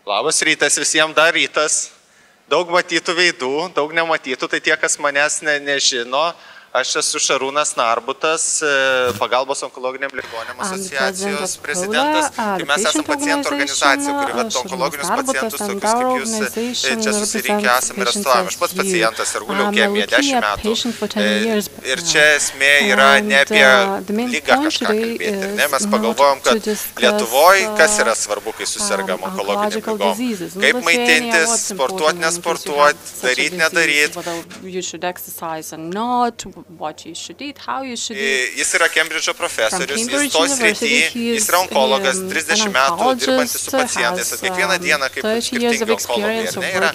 Labas rytas visiems, dar rytas. Daug matytų veidų, daug nematytų, tai tie, kas manęs nežino. Aš esu Šarūnas Narbutas, pagalbos onkologiniam ligonėm asociacijos prezidentas. Ir mes esame pacientų organizacija, kuri veda onkologinius pacientus, tokius kaip jūs čia susirinkę esame ir atstovavome. Aš pats pacientas, sergu leukemija 10 metų. Ir čia esmė yra ne apie lygą kažką kalbėti. Ne? Mes pagalvojom, kad Lietuvoje kas yra svarbu, kai susirgam onkologiniam lygom. Kaip maitintis, sportuoti, nesportuoti, daryti, nedaryti. What you should eat, how you should eat. Jis yra Kembridžo profesorius, jis to srity, jis yra onkologas, 30 metų dirbantis su pacientais. Kiekvieną dieną kaip skirtingi onkologai, ar ne, yra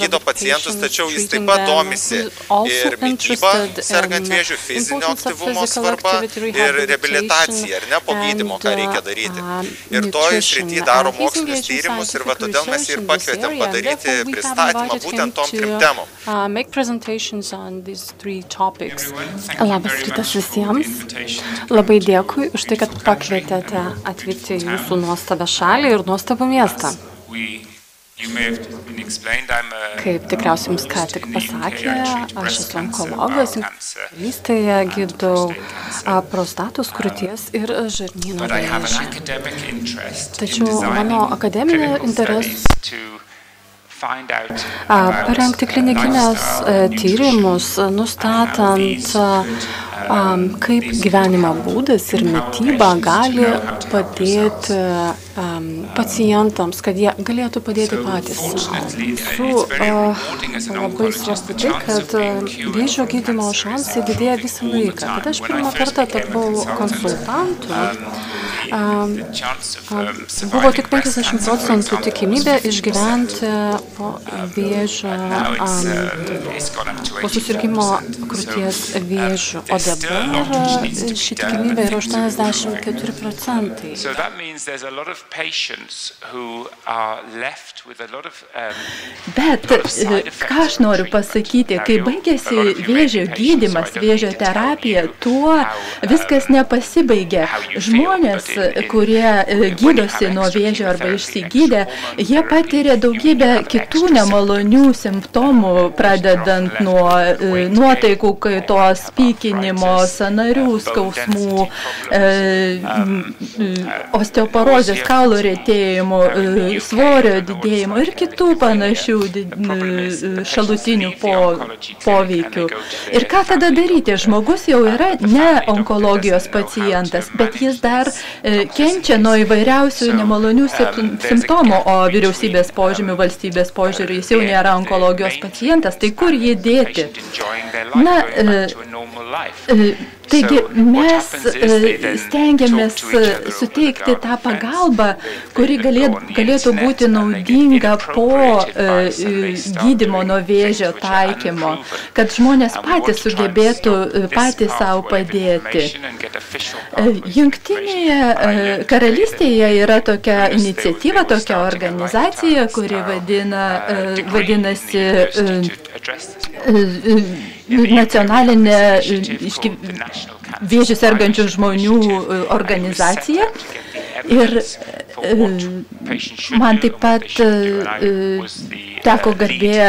gydo pacientus, tačiau jis taip pat domisi ir mitybą, sergant vėžių, fizinio aktyvumo svarbą ir reabilitaciją, ar ne, po gydymo, ką reikia daryti. Ir toj srity daro mokslinius tyrimus ir va todėl mes ir pakvietėm padaryti pristatymą būtent tom trim temom. Make presentations on these three topics. Labas rytas visiems. Labai dėkui už tai, kad pakvietėte atvykti į jūsų nuostabę šalį ir nuostabų miestą. Kaip tikriausiai jums ką tik pasakė, aš esu onkologas, karalystėje gydau prostatos, krūties ir žarnyno vėžį. Tačiau mano akademinė interesų parengti klinikinius tyrimus, nustatant, kaip gyvenimo būdas ir mityba gali padėti pacientams, kad jie galėtų padėti patys. Labai svarbu tai, kad vėžio gydymo šansai didėja visą laiką. Kada aš pirmą kartą tapau konsultantu, buvo tik 50% tikimybė išgyventi po vėžio, po susirgimo krūties vėžių, o dabar ši tikimybė yra 84%. Bet ką aš noriu pasakyti, kai baigėsi vėžio gydymas, vėžio terapija, tuo viskas nepasibaigia. Žmonės, kurie gydosi nuo vėžio arba išsigydė, jie patiria daugybę kitų nemalonių simptomų, pradedant nuo nuotaikų kaitos, pykinimo, sąnarių skausmų, osteoporozės, kaulų retėjimo, svorio didėjimo ir kitų panašių šalutinių poveikių. Ir ką tada daryti? Žmogus jau yra ne onkologijos pacientas, bet jis dar kenčia nuo įvairiausių nemalonių simptomų, o vyriausybės požymių, valstybės požiūrių jis jau nėra onkologijos pacientas, tai kur jį dėti? Na, taigi mes stengiamės suteikti tą pagalbą, kuri galėtų būti naudinga po gydymo nuo vėžio taikymo, kad žmonės patys sugebėtų patys savo padėti. Jungtinėje karalystėje yra tokia iniciatyva, tokia organizacija, kuri vadinasi nacionalinė vėžių sergančių žmonių organizacija. Ir man taip pat teko garbė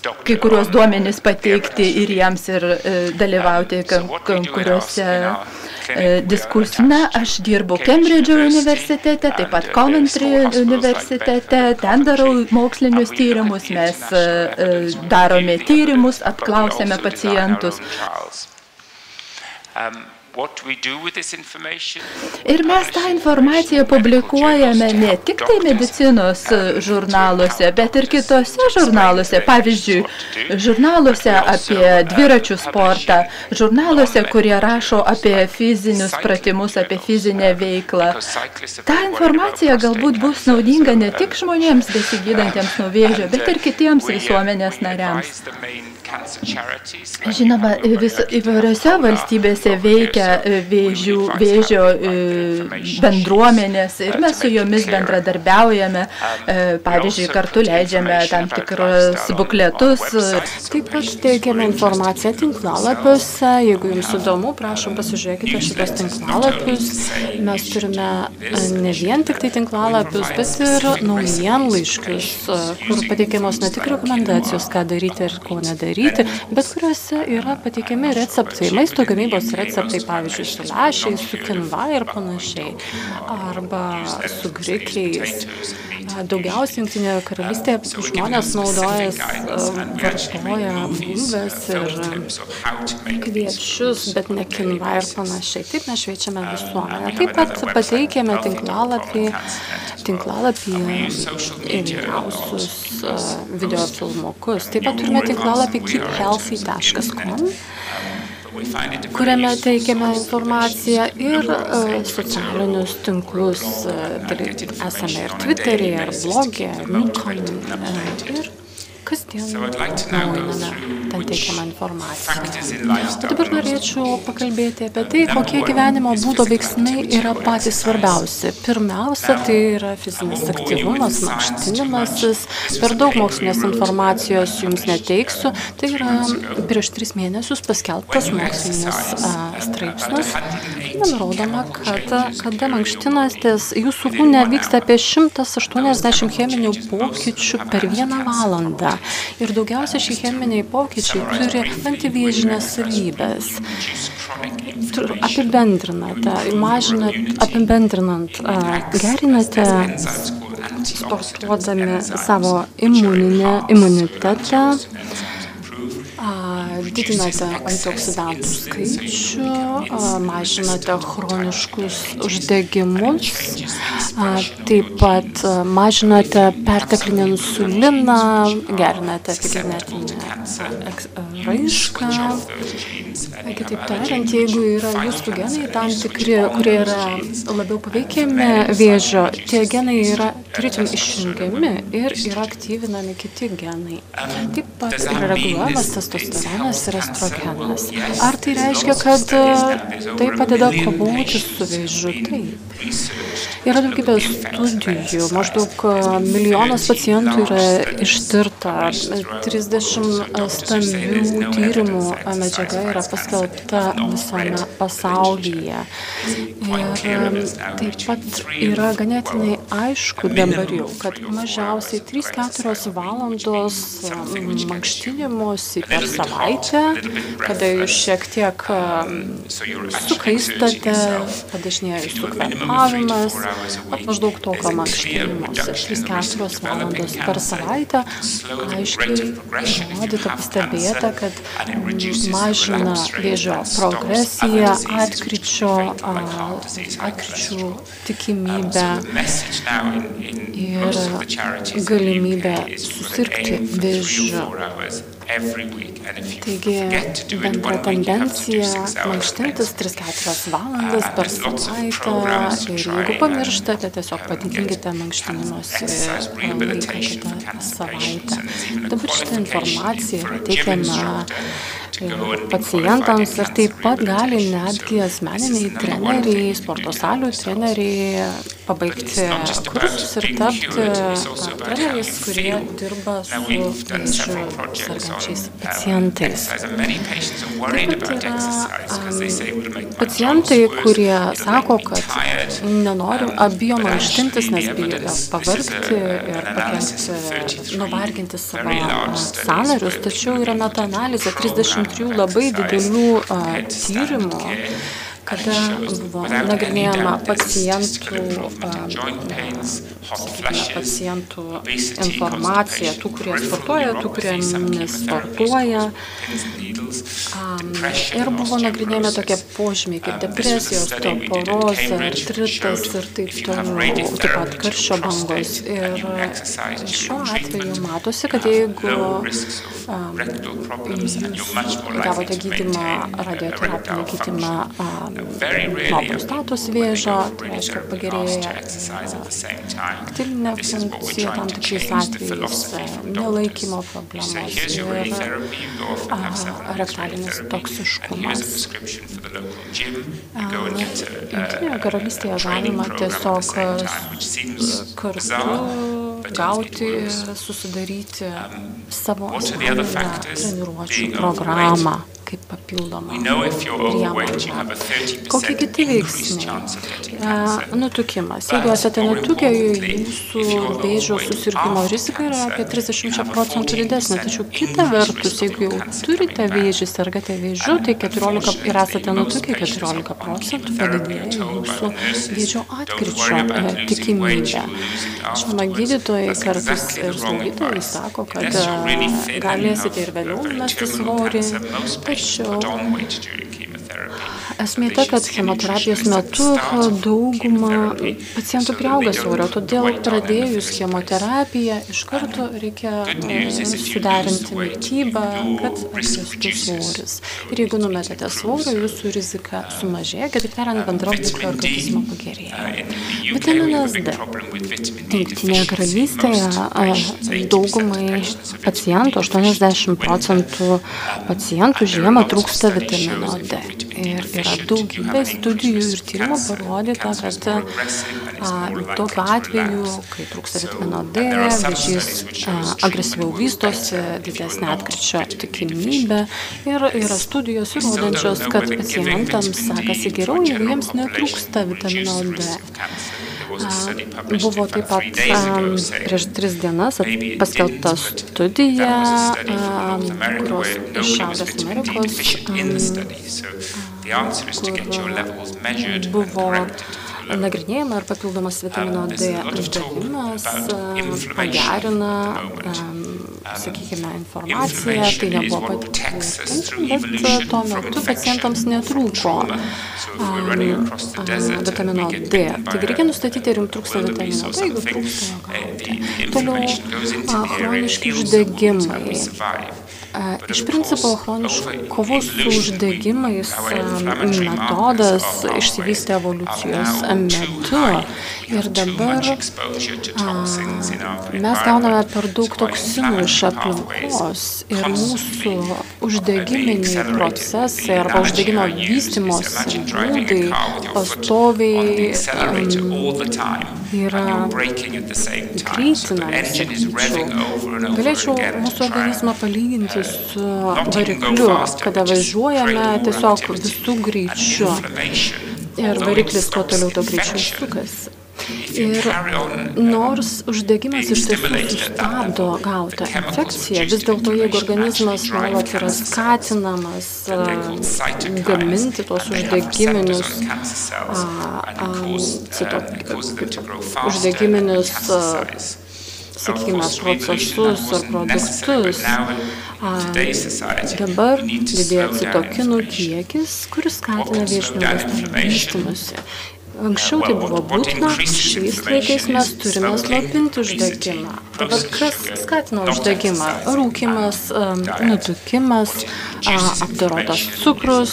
kai kuriuos duomenis pateikti ir jiems ir dalyvauti kuriuose diskursime. Aš dirbu Kembridžo universitete, taip pat Coventry universitete, ten darau mokslinius tyrimus, mes darome tyrimus, apklausėme pacientus. Ir mes tą informaciją publikuojame ne tik tai medicinos žurnaluose, bet ir kitose žurnaluose. Pavyzdžiui, žurnaluose apie dviračių sportą, žurnaluose, kurie rašo apie fizinius pratimus, apie fizinę veiklą. Ta informacija galbūt bus naudinga ne tik žmonėms besigydantiems nuo vėžio, bet ir kitiems visuomenės nariams. Žinoma, įvairiose valstybėse veikia veikia vėžio bendruomenės ir mes su jomis bendradarbiaujame, pavyzdžiui, kartu leidžiame tam tikrus bukletus. Taip pat teikiame informaciją tinklalapiuose. Jeigu jums įdomu, prašom pasižiūrėkite šitos tinklalapius. Mes turime ne vien tik tai tinklalapius, bet ir naujienlaiškius, kur pateikiamos ne tik rekomendacijos, ką daryti ir ko nedaryti, bet kuriuose yra pateikiami receptai, maisto gamybos receptai, pavyzdžiui, su lęšiais, su kinva ir panašiai, arba su grikiais. Daugiausiai Jungtinėje karalystėje žmonės vartoja bulves ir kviečius, bet ne kinva ir panašiai. Taip mes šviečiame visuomenę. Taip pat pateikėme tinklalapį įvairiausius videofilmukus. Taip pat turime tinklalapį keephealthy.com, kuriame teikiame informaciją ir socialinius tinklus. Esame ir Twitteryje, ir blogė, ir kasdien naujiname ten teikiamą informaciją. Dabar norėčiau pakalbėti apie tai, kokie gyvenimo būdo veiksmai yra patys svarbiausi. Pirmiausia, tai yra fizinis aktyvumas, mankštinimasis. Per daug mokslinės informacijos jums neteiksiu. Tai yra prieš 3 mėnesius paskelbtas mokslinis straipsnis. Nurodoma, kad kada mankštinatės, jūsų kūne vyksta apie 180 cheminių pokyčių per 1 valandą. Ir daugiausia šie cheminiai pokyčiai turi antivėžinės savybės. Gerinate sportuodami savo imunitetą, didinate antioksidantų skaičių, mažinate chroniškus uždegimus, taip pat mažinate perteklinį insuliną, gerinate epigenetinę raišką. Kitaip tariant, jeigu yra jūsų genai tam tikri, kurie yra labiau paveikiami vėžio, tie genai yra tarytum išjungiami ir yra aktyvinami kiti genai. Taip pat yra reguliuojamas testosteronas ir estrogenas. Ar tai reiškia, kad tai padeda kovoti su vėžiu? Taip. Yra daugybė studijų, maždaug 1 milijonas pacientų yra ištirta, 30 stambių tyrimų medžiaga yra paskelbta visame pasaulyje. Ir taip pat yra ganėtinai aišku dabar jau, kad mažiausiai 3-4 valandos mankštinimuose per savaitę, kada jūs šiek tiek sukaistate, padažnėja jūsų kvėpavimas, maždaug tokio mankštinimuose 3-4 valandos per savaitę, aiškiai įrodyta, pastebėta, kad mažina vėžio progresiją, atkryčių tikimybę ir galimybę susirgti vėžiu. Taigi, bendra tendencija mankštintis 3-4 valandas per savaitę ir jeigu pamirštate, tiesiog padidinkite mankštinimosi laiką kitą savaitę. Dabar šitą informaciją yra teikiama pacientams ir taip pat gali netgi asmeniniai treneriai, sporto salių treneriai pabaigti kursus ir tapti treneriais, kurie dirba su vėžiu sergančiais pacientais. Taip pat yra pacientai, kurie sako, kad bijo mankštintis, nes bijo pavargti ir pakenkti, nuvarginti savo sąnarius, tačiau yra metaanalizė 33 labai didelių tyrimų, kada buvo nagrinėjama pacientų informacija, tų, kurie sportuoja, tų, kurie nesportuoja. Ir buvo nagrinėjami tokie požymiai kaip depresija, osteoporozė, artritas ir taip toliau, taip pat karščio bangos. Ir šiuo atveju matosi, kad jeigu jūs gavote gydymą, radioterapinį gydymą nuo prostatos vėžio, tai reiškia pagerėja aktyvinė funkcija tam tikrais atvejais, nelaikymo problemos ir rektalinis toksiškumas. Jungtinėje karalystėje galima tiesiog kartu gauti ir susidaryti savo asmeninę treniruočių programą kaip papildomą priemonę. Kokie kiti veiksniai? Nutukimas. Jeigu esate nutukę, jūsų vėžio susirgimo rizika yra apie 30% didesnė. Tačiau kita vertus, jeigu jau turite vėžį, sergate vėžiu, tai 14 ir esate nutukę, 14% padidėja jūsų vėžio atkryčio tikimybė. Žinoma, gydytojai kartais ir slaugytojai sako, kad galėsite ir vėliau mesti svorį, tačiau esmė ta, kad chemoterapijos metu dauguma pacientų priauga svorio, todėl pradėjus chemoterapiją iš karto reikia suderinti mitybą, kad atkristų svoris. Ir jeigu numetate svorio, jūsų rizika sumažėja, kitaip tariant, bendra būklė organizmo pagerėja. Vitaminas D. Jungtinėje karalystėje daugumai pacientų, 80% pacientų žiemą trūksta vitamino D. Ir yra daugybė studijų ir tyrimų parodyta, kad tokiu atveju, kai trūksta vitamino D, vėžys agresyviau vystosi, didesnė atkryčio tikimybė ir yra studijos įrodančios, kad pacientams sekasi geriau, jeigu jiems netrūksta vitamino D. Buvo taip pat prieš 3 dienas paskelbta studija, kurios iš Šiaurės Amerikos, kur buvo nagrinėjama, ar papildomas vitamino D davimas pagerina, sakykime, informaciją, tai nebuvo patvirtinta, bet tuo metu pacientams netrūko vitamino D. Taigi reikia nustatyti, ar jums trūksta vitamino D, jeigu trūksta jo gauti. Toliau chroniški uždegimai. Iš principo, kovos su uždegimais metodas išsivystė evoliucijos metu ir dabar mes gauname per daug toksinų iš aplinkos ir mūsų uždegiminiai procesai arba uždegimo vystymosi būdai pastoviai yra greitinami, sakyčiau. Galėčiau mūsų organizmą palyginti su varikliu, kada važiuojame tiesiog visų greičiu ir variklis kuo toliau to greičiau sukasi. Ir nors uždegimas iš tiesų sustabdo gautą infekciją, vis dėlto jeigu organizmas nuolat yra skatinamas gaminti tos uždegiminius sakykime, procesus ar produktus, dabar didėja citokinų kiekis, kuris skatina vėžinių ląstelių vystymusi. Anksčiau tai buvo būtina, šiais laikais mes turime slopinti uždegimą. Dabar kas skatina uždegimą? Rūkymas, nutukimas, apdorotas cukrus,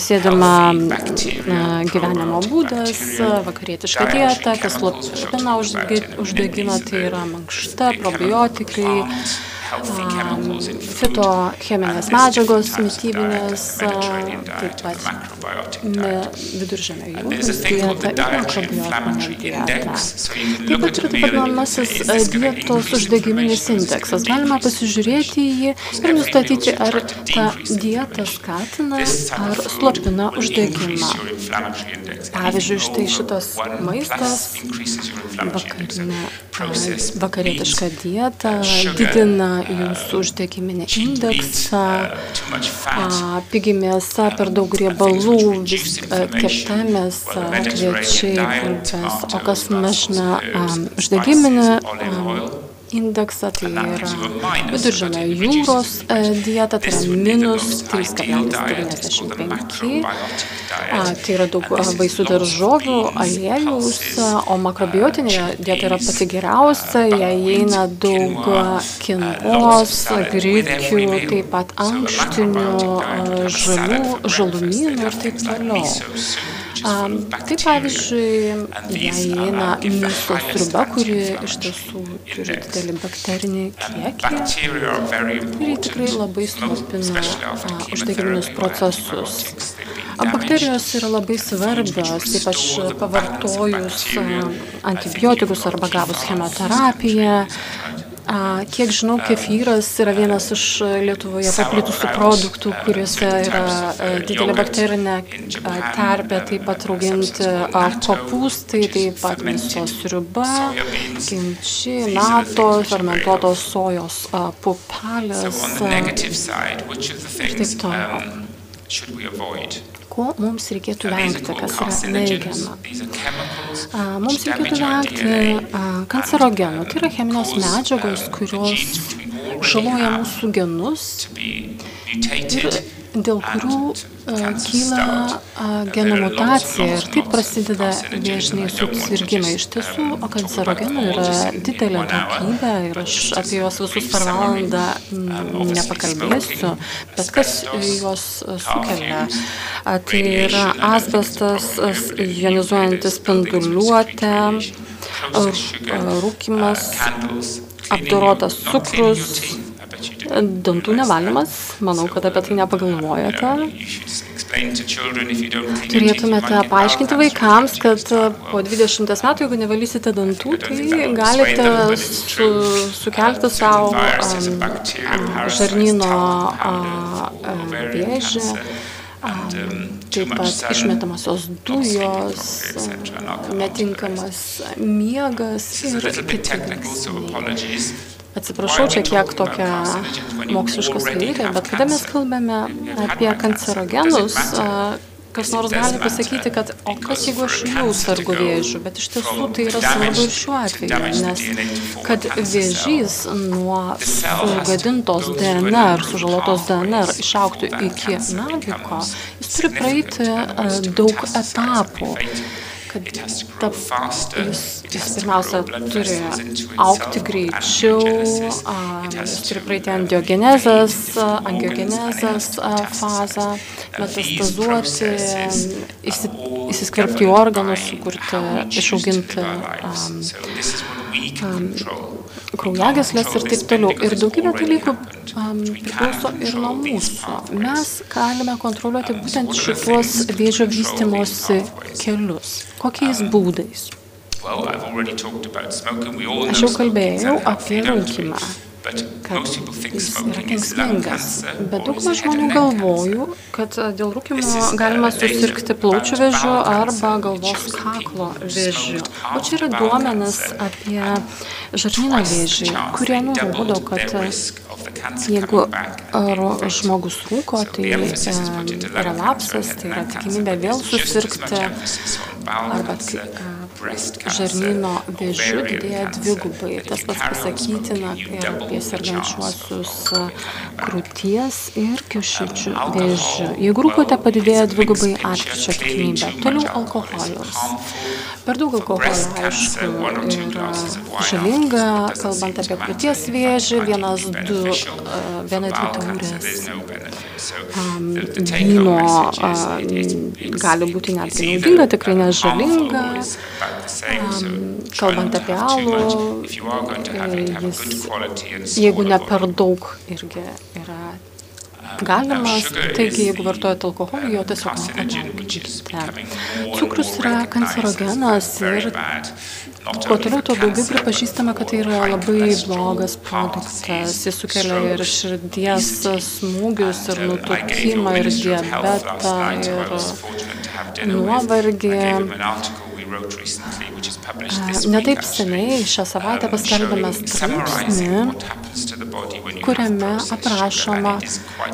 sėdima gyvenimo būdas, vakarietiška dieta, kas slopina uždegimą, tai yra mankšta, probiotikai, fitocheminės medžiagos, mitybinės, taip pat viduržemio jūros dieta ir makrobiotinė dieta. Taip pat yra vadinamasis dietos uždegiminis indeksas. Galima pasižiūrėti į jį ir nustatyti, ar ta dieta skatina ar slopina uždegimą. Pavyzdžiui, štai šitas maistas, vakarietiška dieta didina jūsų uždegiminį indeksą, pigi mėsa, per daug riebalų, kepta mėsa, kviečiai, bulvės, o kas mažina uždegiminį indeksą, tai yra viduržemio jūros dieta, tai yra minus 3,95. Tai yra daug vaisių daržovių, aliejaus, o makrobiotinė dieta yra pati geriausia, jai įeina daug kinvos, grikių, taip pat ankštinių, žalumynų ir taip toliau. Tai pavyzdžiui, jei įeina mėsos sriuba, kuri iš tiesų turi didelį bakterinį kiekį, ir tikrai labai slopina uždegiminius procesus. Bakterijos yra labai svarbios, ypač pavartojus antibiotikus arba gavus chemoterapiją. Kiek žinau, kefyras yra vienas iš Lietuvoje paplitusių produktų, kuriuose yra didelė bakterinė terpė, taip pat rauginti kopūstai, taip pat mėsos sriuba, kimči, natos, fermentuotos sojos pupelės ir taip toliau. Ko mums reikėtų vengti, kas yra neigiama? Mums reikėtų vengti kancerogenų. Tai yra cheminės medžiagos, kurios žaloja mūsų genus ir dėl kurių kyla genų mutacija ir taip prasideda vėžiniai susirgimai. Iš tiesų, kancerogenų yra didelė daugybė ir aš apie juos visus per valandą nepakalbėsiu, bet kas juos sukelia. Tai yra asbestas, jonizuojanti spinduliuotė, rūkymas, apdorotas cukrus, dantų nevalymas, manau, kad apie tai nepagalvojate. Turėtumėte paaiškinti vaikams, kad po 20 metų, jeigu nevalysite dantų, tai galite sukelti savo žarnyno vėžį, taip pat išmetamosios dujos, netinkamas miegas ir kiti veiksniai. Atsiprašau, čia kiek tokia moksliškos dalykai, bet kada mes kalbame apie kancerogenus, kas nors gali pasakyti, kad o kas jeigu aš jau sergu vėžiu, bet iš tiesų tai yra svarbu ir šiuo atveju, nes kad vėžys nuo sugadintos DNR, sužalotos DNR išaugtų iki naviko, jis turi praeiti daug etapų. Kad jis pirmiausia turi augti greičiau, jis turi praeiti angiogenezės fazą, metastazuoti, įsiskverbti į organus, sukurti, išauginti kraujagyslės ir taip toliau. Ir daugybė dalykų priklauso ir nuo mūsų. Mes galime kontroliuoti būtent šituos vėžio vystymosi kelius. Kokiais būdais? Aš jau kalbėjau apie rūkymą, kad jis yra kenksmingas, bet dauguma žmonių galvoju, kad dėl rūkymo galima susirgti plaučių vėžiu arba galvos kaklo vėžiu. O čia yra duomenys apie žarnyno vėžį, kurie nurodo, kad jeigu žmogus rūko, tai relapsas, tai yra tikimybė vėl susirgti arba žarnyno vėžiu didėja dvigubai. Tas pats pasakytina ir apie sergančiuosius krūties ir kiaušidžių vėžiu. Jeigu rūkote, padidėja dvigubai atkryčio tikimybė. Toliau alkoholis. Per daug alkoholio, aišku, yra žalinga, kalbant apie krūties vėžį, viena, dvi taurės vyno gali būti netgi naudinga, tikrai nežalinga. Kalbant apie alų, jeigu ne per daug irgi yra galimas, taigi jeigu vartojate alkoholį, jo tiesiog nevalgykite. Cukrus yra kancerogenas ir kuo toliau, tuo daugiau pripažįstame, kad tai yra labai blogas produktas. Jis sukelia ir širdies smūgius, ir nutukimą, ir diabetą, ir nuovargį. Netaip seniai šią savaitę paskelbėme straipsnį, kuriame aprašoma,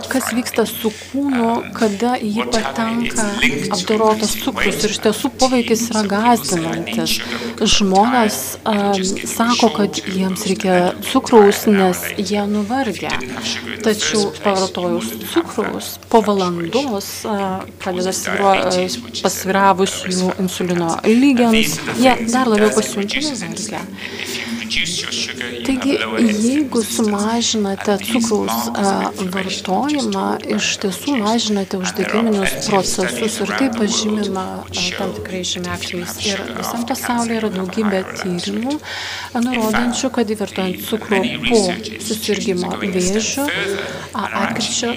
kas vyksta su kūnu, kada jį patenka apdorotas cukrus. Ir iš tiesų poveikis yra gąsdinantis. Žmonės sako, kad jiems reikia cukraus, nes jie nuvargę. Tačiau pavartojus cukraus, po valandos pradeda pasvyravus jų insulino lygis, lygiams, jie dar labiau pasiunčiami vargę. Taigi, jeigu sumažinate cukraus vartojimą, iš tiesų mažinate uždegiminius procesus ir tai pažymima tam tikrai žymekliais. Ir visam pasaulyje yra daugybė tyrimų, nurodančių, kad įvartojant cukrų po susirgimo vėžiu, atkryčio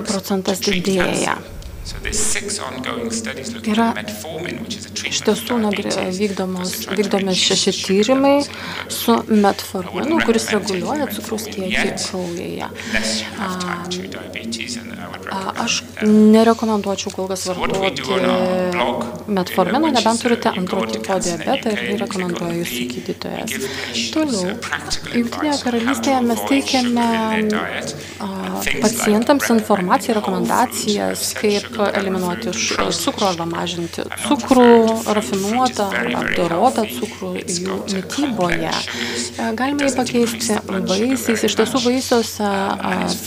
procentas didėja. Yra iš tiesų vykdomi 6 tyrimai su metforminu, kuris reguliuoja cukraus kiekį kraujyje. Aš nerekomenduočiau kol kas vartoti metformino, nebent turite antro tipo diabetą ir rekomenduoju jūsų gydytojas. Toliau, Jungtinėje karalystėje mes teikiame pacientams informaciją, rekomendacijas, kaip eliminuoti cukrų arba mažinti cukrų, rafinuotą arba apdorotą cukrų jų mityboje. Galime jį pakeisti vaisiais. Iš tiesų vaisiuose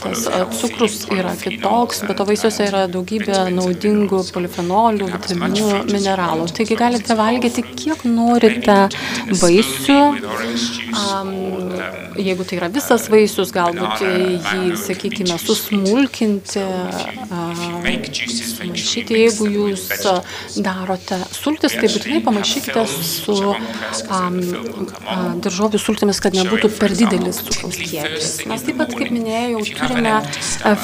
tas cukrus yra kitoks, bet vaisiuose yra daugybė naudingų polifenolių, vitaminų, mineralų. Taigi galite valgyti kiek norite vaisių. Jeigu tai yra visas vaisius, galbūt jį, sakykime, susmulkinti, sumaišyti. Jeigu jūs darote sultis, tai būtinai pamaišykite su daržovių sultimis, kad nebūtų per didelis cukraus kiekis. Mes taip pat, kaip minėjau, turime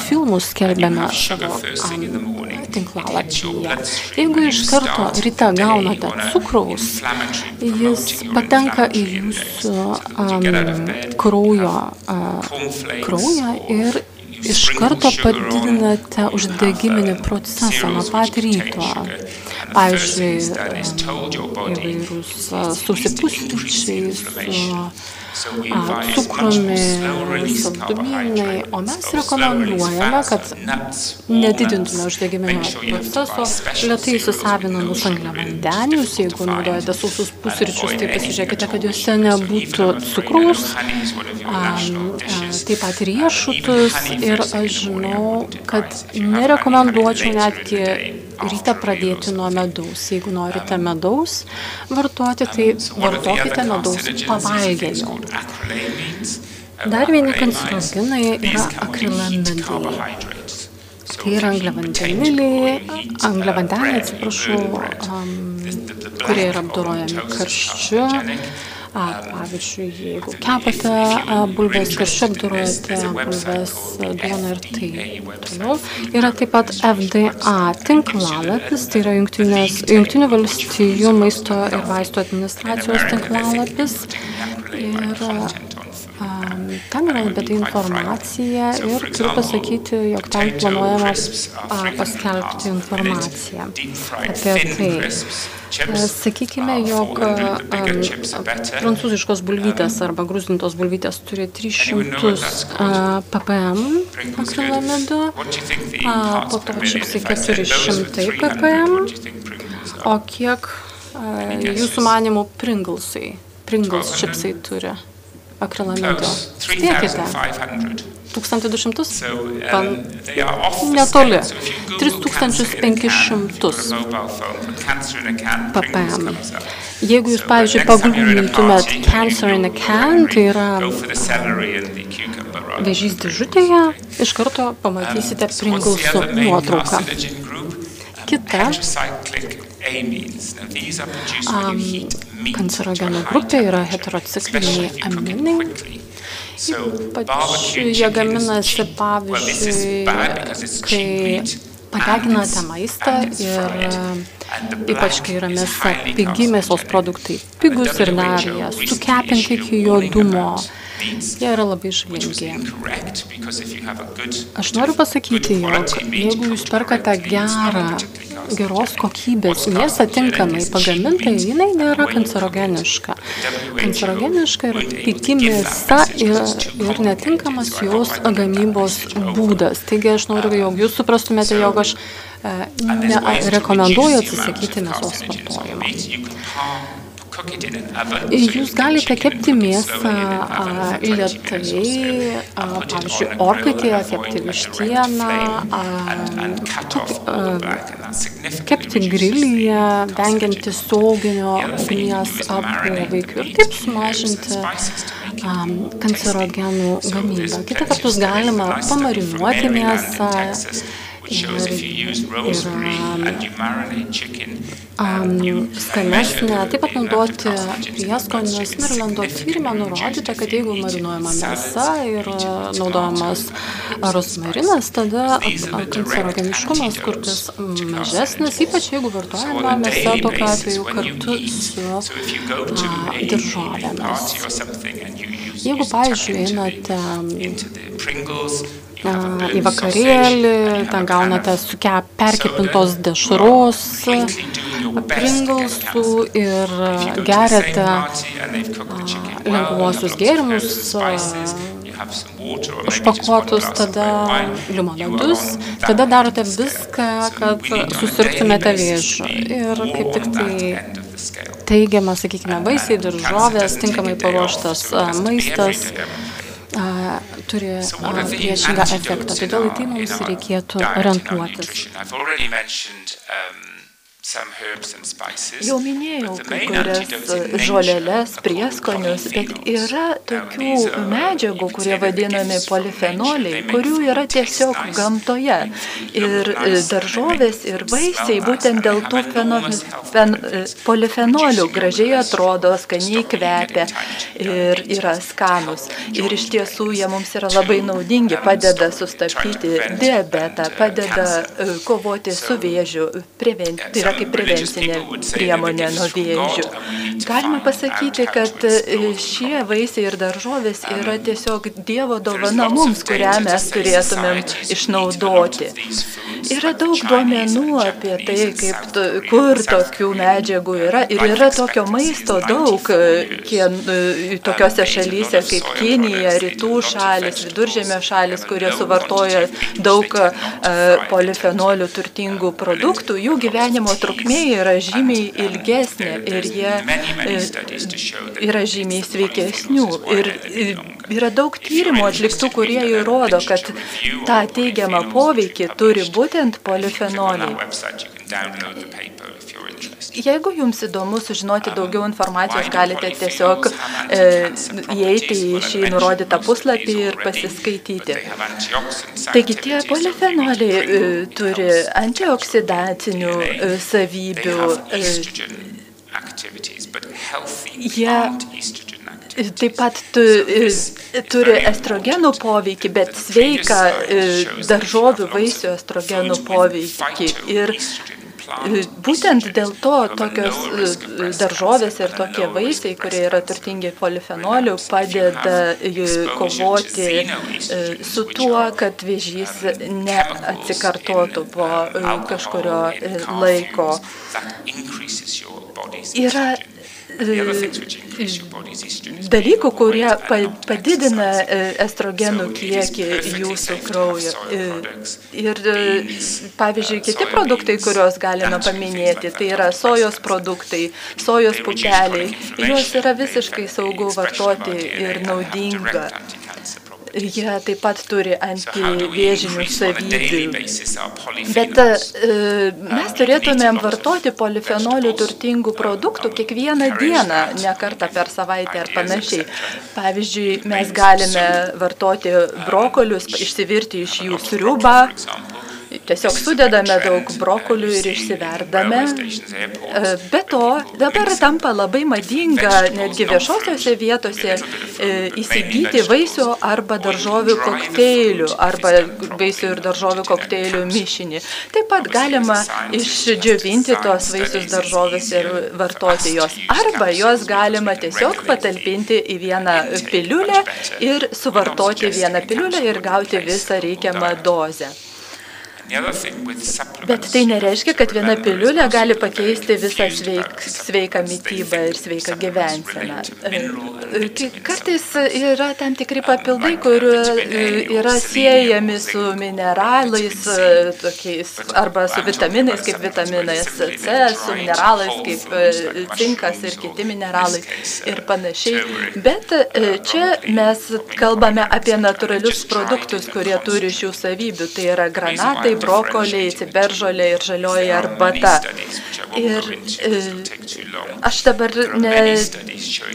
filmus skelbiame savo tinklalapyje. Jeigu iš karto ryte gaunate cukraus, jis patenka į jūsų kraują ir iš karto padidinate uždegiminį procesą nuo pat ryto. Pavyzdžiui, įvairūs susipusryčiai su cukrumi, saldumynai, o mes rekomenduojame, kad nedidintume uždegiminio proceso, lėtai įsisavinamus angliavandenius. Jeigu naudojate sausus pusryčius, tai pasižiūrėkite, kad juose nebūtų cukraus, taip pat riešutus. Ir aš žinau, kad nerekomenduočiau netgi ryte pradėti nuo medaus. Jeigu norite medaus vartoti, tai vartokite medaus pavalgę jau. Dar vieni kancerogenai yra akrilamidai. Tai yra angliavandeniai, kurie yra apdorojami karščiu. Pavyzdžiui, jeigu kepate bulves karščiu, apdorojate bulves duoną ir taip toliau. Yra taip pat FDA tinklalapis, tai yra Jungtinių valstijų maisto ir vaistų administracijos tinklalapis. Ir ten yra apie tai informacija ir turiu pasakyti, jog ten planuojama paskelbti informaciją apie tai. Sakykime, jog prancūziškos bulvytės arba grūzdintos bulvytės turi 300 ppm akrilamidų, po to čipsai 400 ppm, o kiek jūsų manimų Pringles čipsai turi akrilamidų? Spėkite. 1200? Netoli. 3500 ppm. Jeigu jūs, pavyzdžiui, paguglintumėt Cancer in a Can, tai yra vėžys dėžutėje, iš karto pamatysite Pringlesų nuotrauką. Kita kancerogenų grupė yra heterocikliniai aminai. Ypač jie gaminasi, pavyzdžiui, kai padeginate maistą ir ypač kai yra mėsa pigi, mėsos produktai pigus ir dar jie sukepinti iki juodumo. Jie yra labai žalingi. Aš noriu pasakyti, jog jeigu jūs perkate geros kokybės mėsą tinkamai pagamintą, jinai nėra kancerogeniška. Kancerogeniška yra pigi mėsa ir netinkamas jos gamybos būdas. Taigi aš noriu, jog jūs suprastumėte, jog aš rekomenduoju atsisakyti mėsos vartojimo. Jūs galite kepti mėsą lėtai, pavyzdžiui, orkaitėje, kepti vištieną, kepti grilyje, vengianti sauginio ugnies poveikių ir taip sumažinti kancerogenų gamybą. Kita vertus galima pamarinuoti mėsą skanesnė, taip pat naudoti prieskonius. Marylando tyrime nurodyta, kad jeigu marinuojama mėsa ir naudojamas rozmarinas, tada kancerogeniškumas kur kas mažesnis, ypač jeigu vartojama mėsa tokiu atveju kartu su daržovėmis. Jeigu, pavyzdžiui, einate į vakarėlį, ten gaunate perkepintos dešros, Pringlesų ir geriate lengvuosius gėrimus, užpakuotus tada limonadus, tada darote viską, kad susirgtumėte vėžiu. Ir kaip tik tai teigiama, sakykime, vaisiai, daržovės, tinkamai paruoštas maistas turi priešingą efektą. Todėl į tai mums reikėtų orientuotis. Jau minėjau kai kurias žolėles, prieskonius, bet yra tokių medžiagų, kurie vadinami polifenoliai, kurių yra tiesiog gamtoje. Ir daržovės ir vaisiai būtent dėl tų polifenolių gražiai atrodo, skaniai kvepia ir yra skanus. Ir iš tiesų jie mums yra labai naudingi, padeda sustabdyti diabetą, padeda kovoti su vėžiu, yra kaip prevencinė priemonė nuo vėžių. Galima pasakyti, kad šie vaisiai ir daržovės yra tiesiog Dievo dovana mums, kurią mes turėtumėm išnaudoti. Yra daug duomenų apie tai, kur tokių medžiagų yra, ir yra tokio maisto daug tokiose šalyse kaip Kinija, rytų šalis, viduržemio šalis, kurie suvartoja daug polifenolių turtingų produktų, jų gyvenimo trukmė yra žymiai ilgesnė ir jie yra žymiai sveikesnių. Ir yra daug tyrimų atliktų, kurie įrodo, kad tą teigiamą poveikį turi būtent polifenoliai. Jeigu jums įdomu sužinoti daugiau informacijos, galite tiesiog įeiti į šį nurodytą puslapį ir pasiskaityti. Taigi tie polifenoliai turi antioksidacinių savybių. Jie taip pat turi estrogenų poveikį, bet sveiką daržovių vaisių estrogenų poveikį. Ir būtent dėl to tokios daržovės ir tokie vaisiai, kurie yra turtingi polifenolių, padeda kovoti su tuo, kad vėžys neatsikartotų po kažkurio laiko. Yra dalykų, kurie padidina estrogenų kiekį jūsų kraujo. Ir, pavyzdžiui, kiti produktai, kuriuos galime paminėti, tai yra sojos produktai, sojos pupeliai. Juos yra visiškai saugu vartoti ir naudinga. Jie taip pat turi antivėžinių savybių. Bet mes turėtumėm vartoti polifenolių turtingų produktų kiekvieną dieną, ne kartą per savaitę ar panašiai. Pavyzdžiui, mes galime vartoti brokolius, išsivirti iš jų sriubą. Tiesiog sudedame daug brokolių ir išsiverdame. Be to, dabar tampa labai madinga netgi viešosiose vietose įsigyti vaisių arba daržovių kokteilių, arba vaisių ir daržovių kokteilių mišinį. Taip pat galima išdžiovinti tos vaisius daržovės ir vartoti jos. Arba jos galima tiesiog patalpinti į vieną piliulę ir suvartoti vieną piliulę ir gauti visą reikiamą dozę. Bet tai nereiškia, kad viena piliulė gali pakeisti visą sveiką mitybą ir sveiką gyvenseną. Kartais yra tam tikri papildai, kur yra siejami su mineralais, tokiais, arba su vitaminais, kaip vitaminas C, su mineralais, kaip cinkas ir kiti mineralai ir panašiai. Bet čia mes kalbame apie natūralius produktus, kurie turi šių savybių. Tai yra granatai, brokoliai, ciberžolė ir žalioji arbata. Ir aš dabar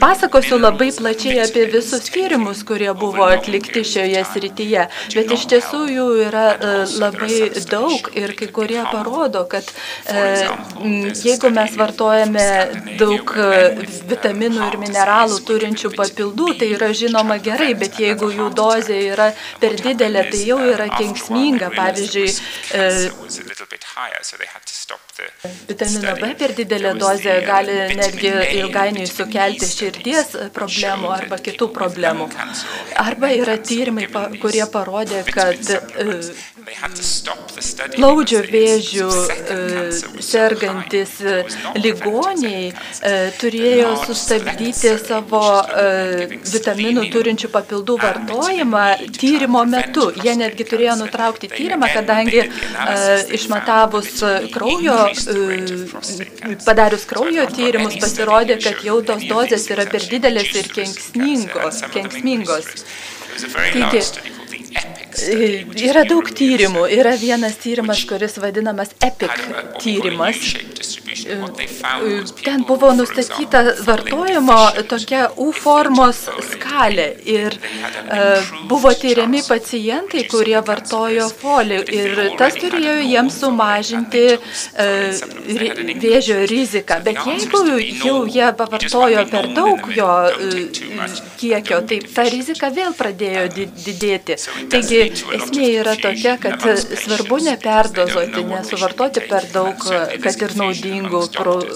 pasakosiu labai plačiai apie visus tyrimus, kurie buvo atlikti šioje srityje, bet iš tiesų jų yra labai daug ir kai kurie parodo, kad jeigu mes vartojame daug vitaminų ir mineralų turinčių papildų, tai yra žinoma gerai, bet jeigu jų dozė yra per didelė, tai jau yra kenksminga. Pavyzdžiui, vitamino B per didelė dozė gali netgi ilgainiui sukelti širdies problemų arba kitų problemų. Arba yra tyrimai, kurie parodė, kad plaučių vėžių sergantis ligoniai turėjo sustabdyti savo vitaminų turinčių papildų vartojimą tyrimo metu. Jie netgi turėjo nutraukti tyrimą, kadangi išmatavus kraujo, padarius kraujo tyrimus, pasirodė, kad jau tos dozės yra per didelės ir kenksmingos. Taigi, yra daug tyrimų. Yra vienas tyrimas, kuris vadinamas EPIC tyrimas. Ten buvo nustatyta vartojimo tokia U formos skalė ir buvo tyriami pacientai, kurie vartojo folį ir tas turėjo jiems sumažinti vėžio riziką. Bet jeigu jau jie pavartojo per daug jo kiekio, tai ta rizika vėl pradėjo didėti. Taigi esmė yra tokia, kad svarbu neperdozuoti, nesuvartoti per daug, kad ir naudingų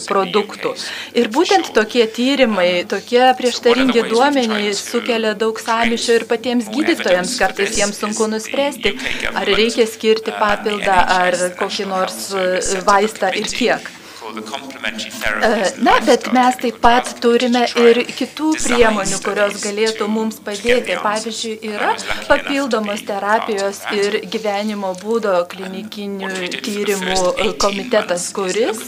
produktų. Ir būtent tokie tyrimai, tokie prieštaringi duomenys sukelia daug sąmyšio ir patiems gydytojams. Kartais jiems sunku nuspręsti, ar reikia skirti papildą, ar kokį nors vaistą ir kiek. Na, bet mes taip pat turime ir kitų priemonių, kurios galėtų mums padėti. Pavyzdžiui, yra papildomos terapijos ir gyvenimo būdo klinikinių tyrimų komitetas, kuris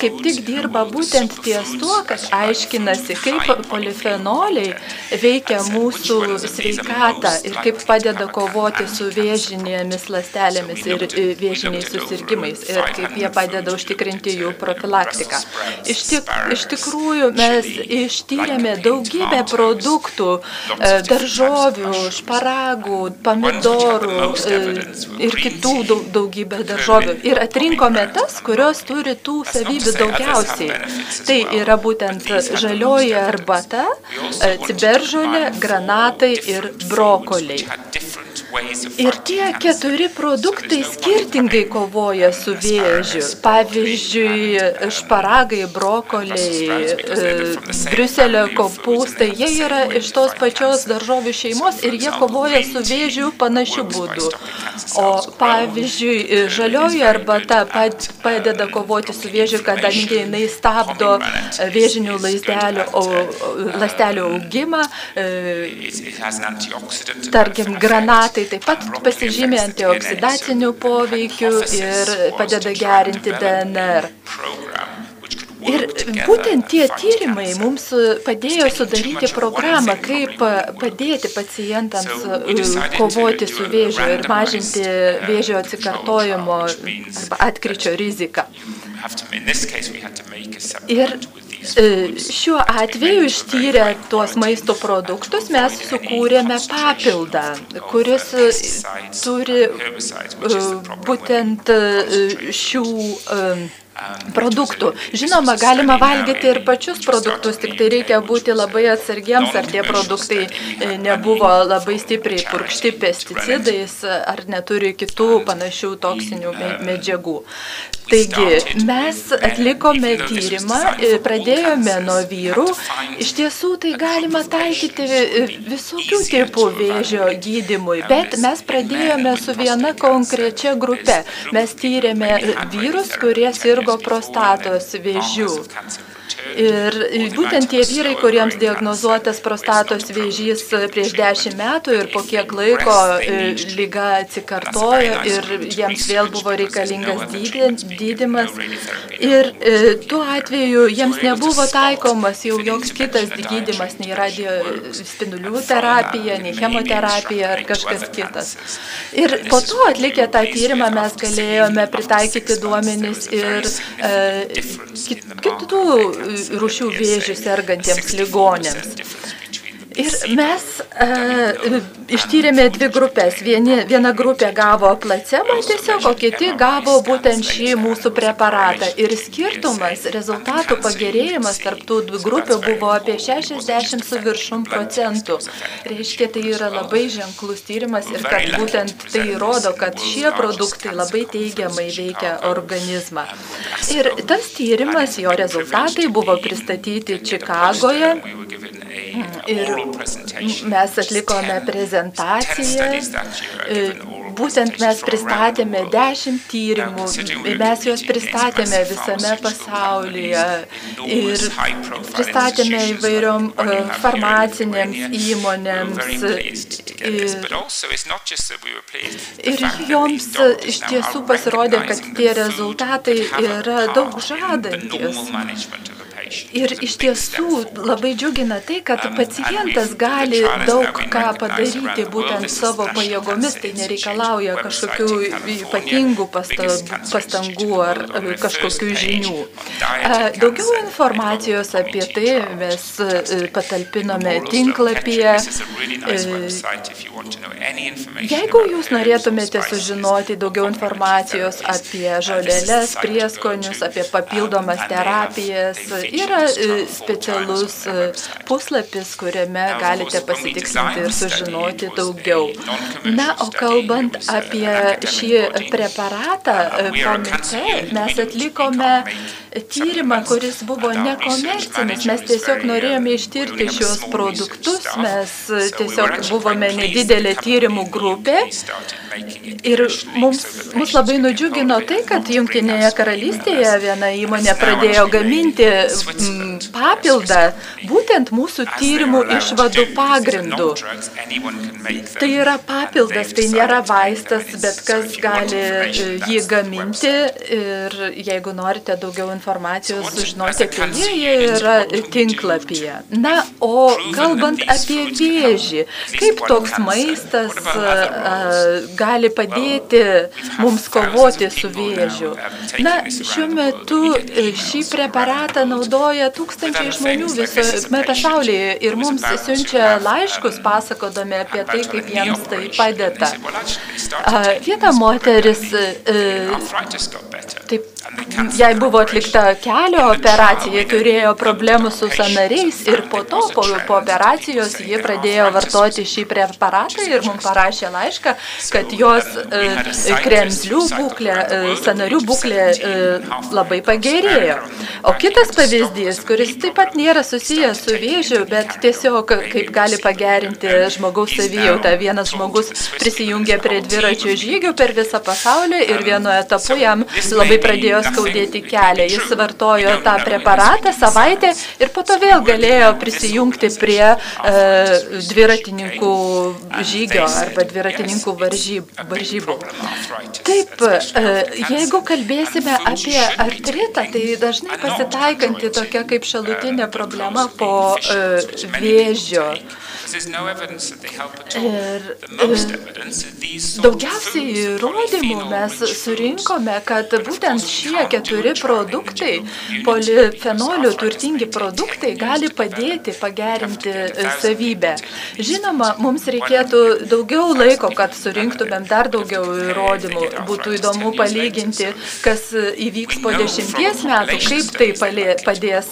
kaip tik dirba būtent ties tuo, kad aiškinasi, kaip polifenoliai veikia mūsų sveikatą ir kaip padeda kovoti su vėžinėmis ląstelėmis ir vėžiniais susirgimais ir kaip jie padeda užtikrinti jų profilaktiką. Iš tikrųjų, mes ištyrėme daugybę produktų, daržovių, šparagų, pomidorų ir kitų daugybę daržovių. Ir atrinkome tas, kurios turi tų savybių daugiausiai. Tai yra būtent žalioji arbata, ciberžolė, granatai ir brokoliai. Ir tie 4 produktai skirtingai kovoja su vėžiu. Pavyzdžiui, šparagai, brokoliai, briuselio kopūstai, jie yra iš tos pačios daržovių šeimos ir jie kovoja su vėžiu panašiu būdu. O pavyzdžiui, žalioji arbata padeda kovoti su vėžiu, kadangi jinai stabdo vėžinių ląstelių augimą. Tarkim, granatai taip pat pasižymė antioksidacinių poveikių ir padeda gerinti DNR. Ir būtent tie tyrimai mums padėjo sudaryti programą, kaip padėti pacientams kovoti su vėžiu ir mažinti vėžio atsikartojimo arba atkryčio riziką. Ir šiuo atveju ištyrę tuos maisto produktus mes sukūrėme papildą, kuris turi būtent šių produktų. Žinoma, galima valgyti ir pačius produktus, tik tai reikia būti labai atsargiems, ar tie produktai nebuvo labai stipriai purkšti pesticidais, ar neturi kitų panašių toksinių medžiagų. Taigi, mes atlikome tyrimą, pradėjome nuo vyrų. Iš tiesų, tai galima taikyti visokių tipų vėžio gydymui, bet mes pradėjome su viena konkrečia grupe. Mes tyrėme vyrus, kurie sirgo prostatos vėžių. Ir būtent tie vyrai, kuriems diagnozuotas prostatos vėžys prieš 10 metų ir po kiek laiko liga atsikartojo ir jiems vėl buvo reikalingas gydymas. Ir tuo atveju jiems nebuvo taikomas jau joks kitas gydymas, nei radiospindulių terapija, nei chemoterapija ar kažkas kitas. Ir po to atlikę tą tyrimą mes galėjome pritaikyti duomenis ir kitų rūšių vėžių sergantiems ligonėms. Ir mes ištyrėme 2 grupės. Viena grupė gavo placebo tiesiog, o kiti gavo būtent šį mūsų preparatą. Ir skirtumas, rezultatų pagerėjimas tarp tų 2 grupių buvo apie 60 su viršum procentų. Reiškia, tai yra labai ženklus tyrimas ir kad būtent tai rodo, kad šie produktai labai teigiamai veikia organizmą. Ir tas tyrimas, jo rezultatai buvo pristatyti Čikagoje. Ir mes atlikome prezentaciją, būtent mes pristatėme 10 tyrimų, mes juos pristatėme visame pasaulyje ir pristatėme įvairiom farmacinėms įmonėms ir joms iš tiesų pasirodė, kad tie rezultatai yra daug žadantis. Ir iš tiesų labai džiugina tai, kad pacientas gali daug ką padaryti būtent savo pajėgomis, tai nereikalauja kažkokių ypatingų pastangų ar kažkokių žinių. Daugiau informacijos apie tai mes patalpinome tinklapyje. Jeigu jūs norėtumėte sužinoti daugiau informacijos apie žoleles, prieskonius, apie papildomas terapijas, yra specialus puslapis, kuriame galite pasitikslinti ir sužinoti daugiau. Na, o kalbant apie šį preparatą, mes atlikome tyrimą, kuris buvo nekomercinis. Mes tiesiog norėjome ištirti šios produktus, mes tiesiog buvome nedidelė tyrimų grupė. Ir mus labai nudžiugino tai, kad Jungtinėje karalystėje viena įmonė pradėjo gaminti papildą būtent mūsų tyrimų išvadų pagrindų. Tai yra papildas, tai nėra vaistas, bet kas gali jį gaminti ir jeigu norite daugiau informacijos sužinoti apie jį, yra tinklapyje. Na, o kalbant apie vėžį, kaip toks maistas gali padėti mums kovoti su vėžiu. Na, šiuo metu šį preparatą naudoja tūkstančiai žmonių visame pasaulyje ir mums siunčia laiškus pasakodami apie tai, kaip jiems tai padeda. Viena moteris, jai buvo atlikta kelio operacija, turėjo problemų su sąnariais ir po to, po operacijos, ji pradėjo vartoti šį preparatą ir mums parašė laišką, kad jos kremzlių būklė, sąnarių būklė labai pagerėjo. O kitas pavyzdys, kuris taip pat nėra susijęs su vėžiu, bet tiesiog kaip gali pagerinti žmogaus savijautą. Vienas žmogus prisijungė prie dviračių žygių per visą pasaulį ir vienu etapu jam labai pradėjo skaudėti kelią. Jis vartojo tą preparatą savaitę ir po to vėl galėjo prisijungti prie dviratininkų žygio arba dviratininkų varžybų. Taip, jeigu kalbėsime apie artritą, tai dažnai pasitaikanti tokia kaip šalutinė problema po vėžio. Ir daugiausiai įrodymų mes surinkome, kad būtent šie 4 produktai, polifenolių turtingi produktai, gali padėti pagerinti savybę. Žinoma, mums reikėtų daugiau laiko, kad surinktumėm dar daugiau įrodymų. Būtų įdomu palyginti, kas įvyks po 10 metų, kaip tai padės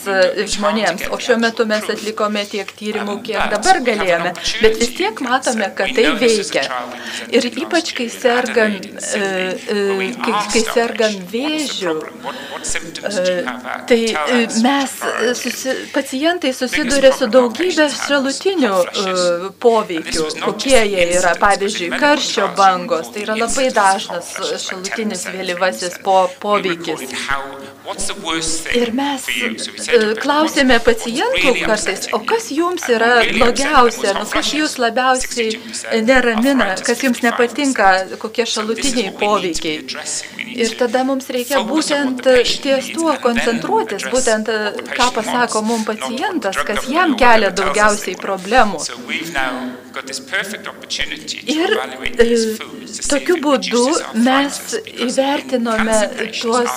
žmonėms. O šiuo metu mes atlikome tiek tyrimų, kiek dabar galėjome. Bet vis tiek matome, kad tai veikia. Ir ypač, kai sergam vėžiu, tai pacientai susiduria su daugybė šalutinių poveikių, kokie jie yra. Pavyzdžiui, karščio bangos, tai yra labai dažnas šalutinis vėlyvasis poveikis. Ir mes klausėme pacientų kartais, o kas jums yra blogiausia, kas jūs labiausiai neramina, kas jums nepatinka, kokie šalutiniai poveikiai. Ir tada mums reikia būtent ties tuo koncentruotis, būtent ką pasako mums pacientas, kas jam kelia daugiausiai problemų. Ir tokiu būdu mes įvertinome tuos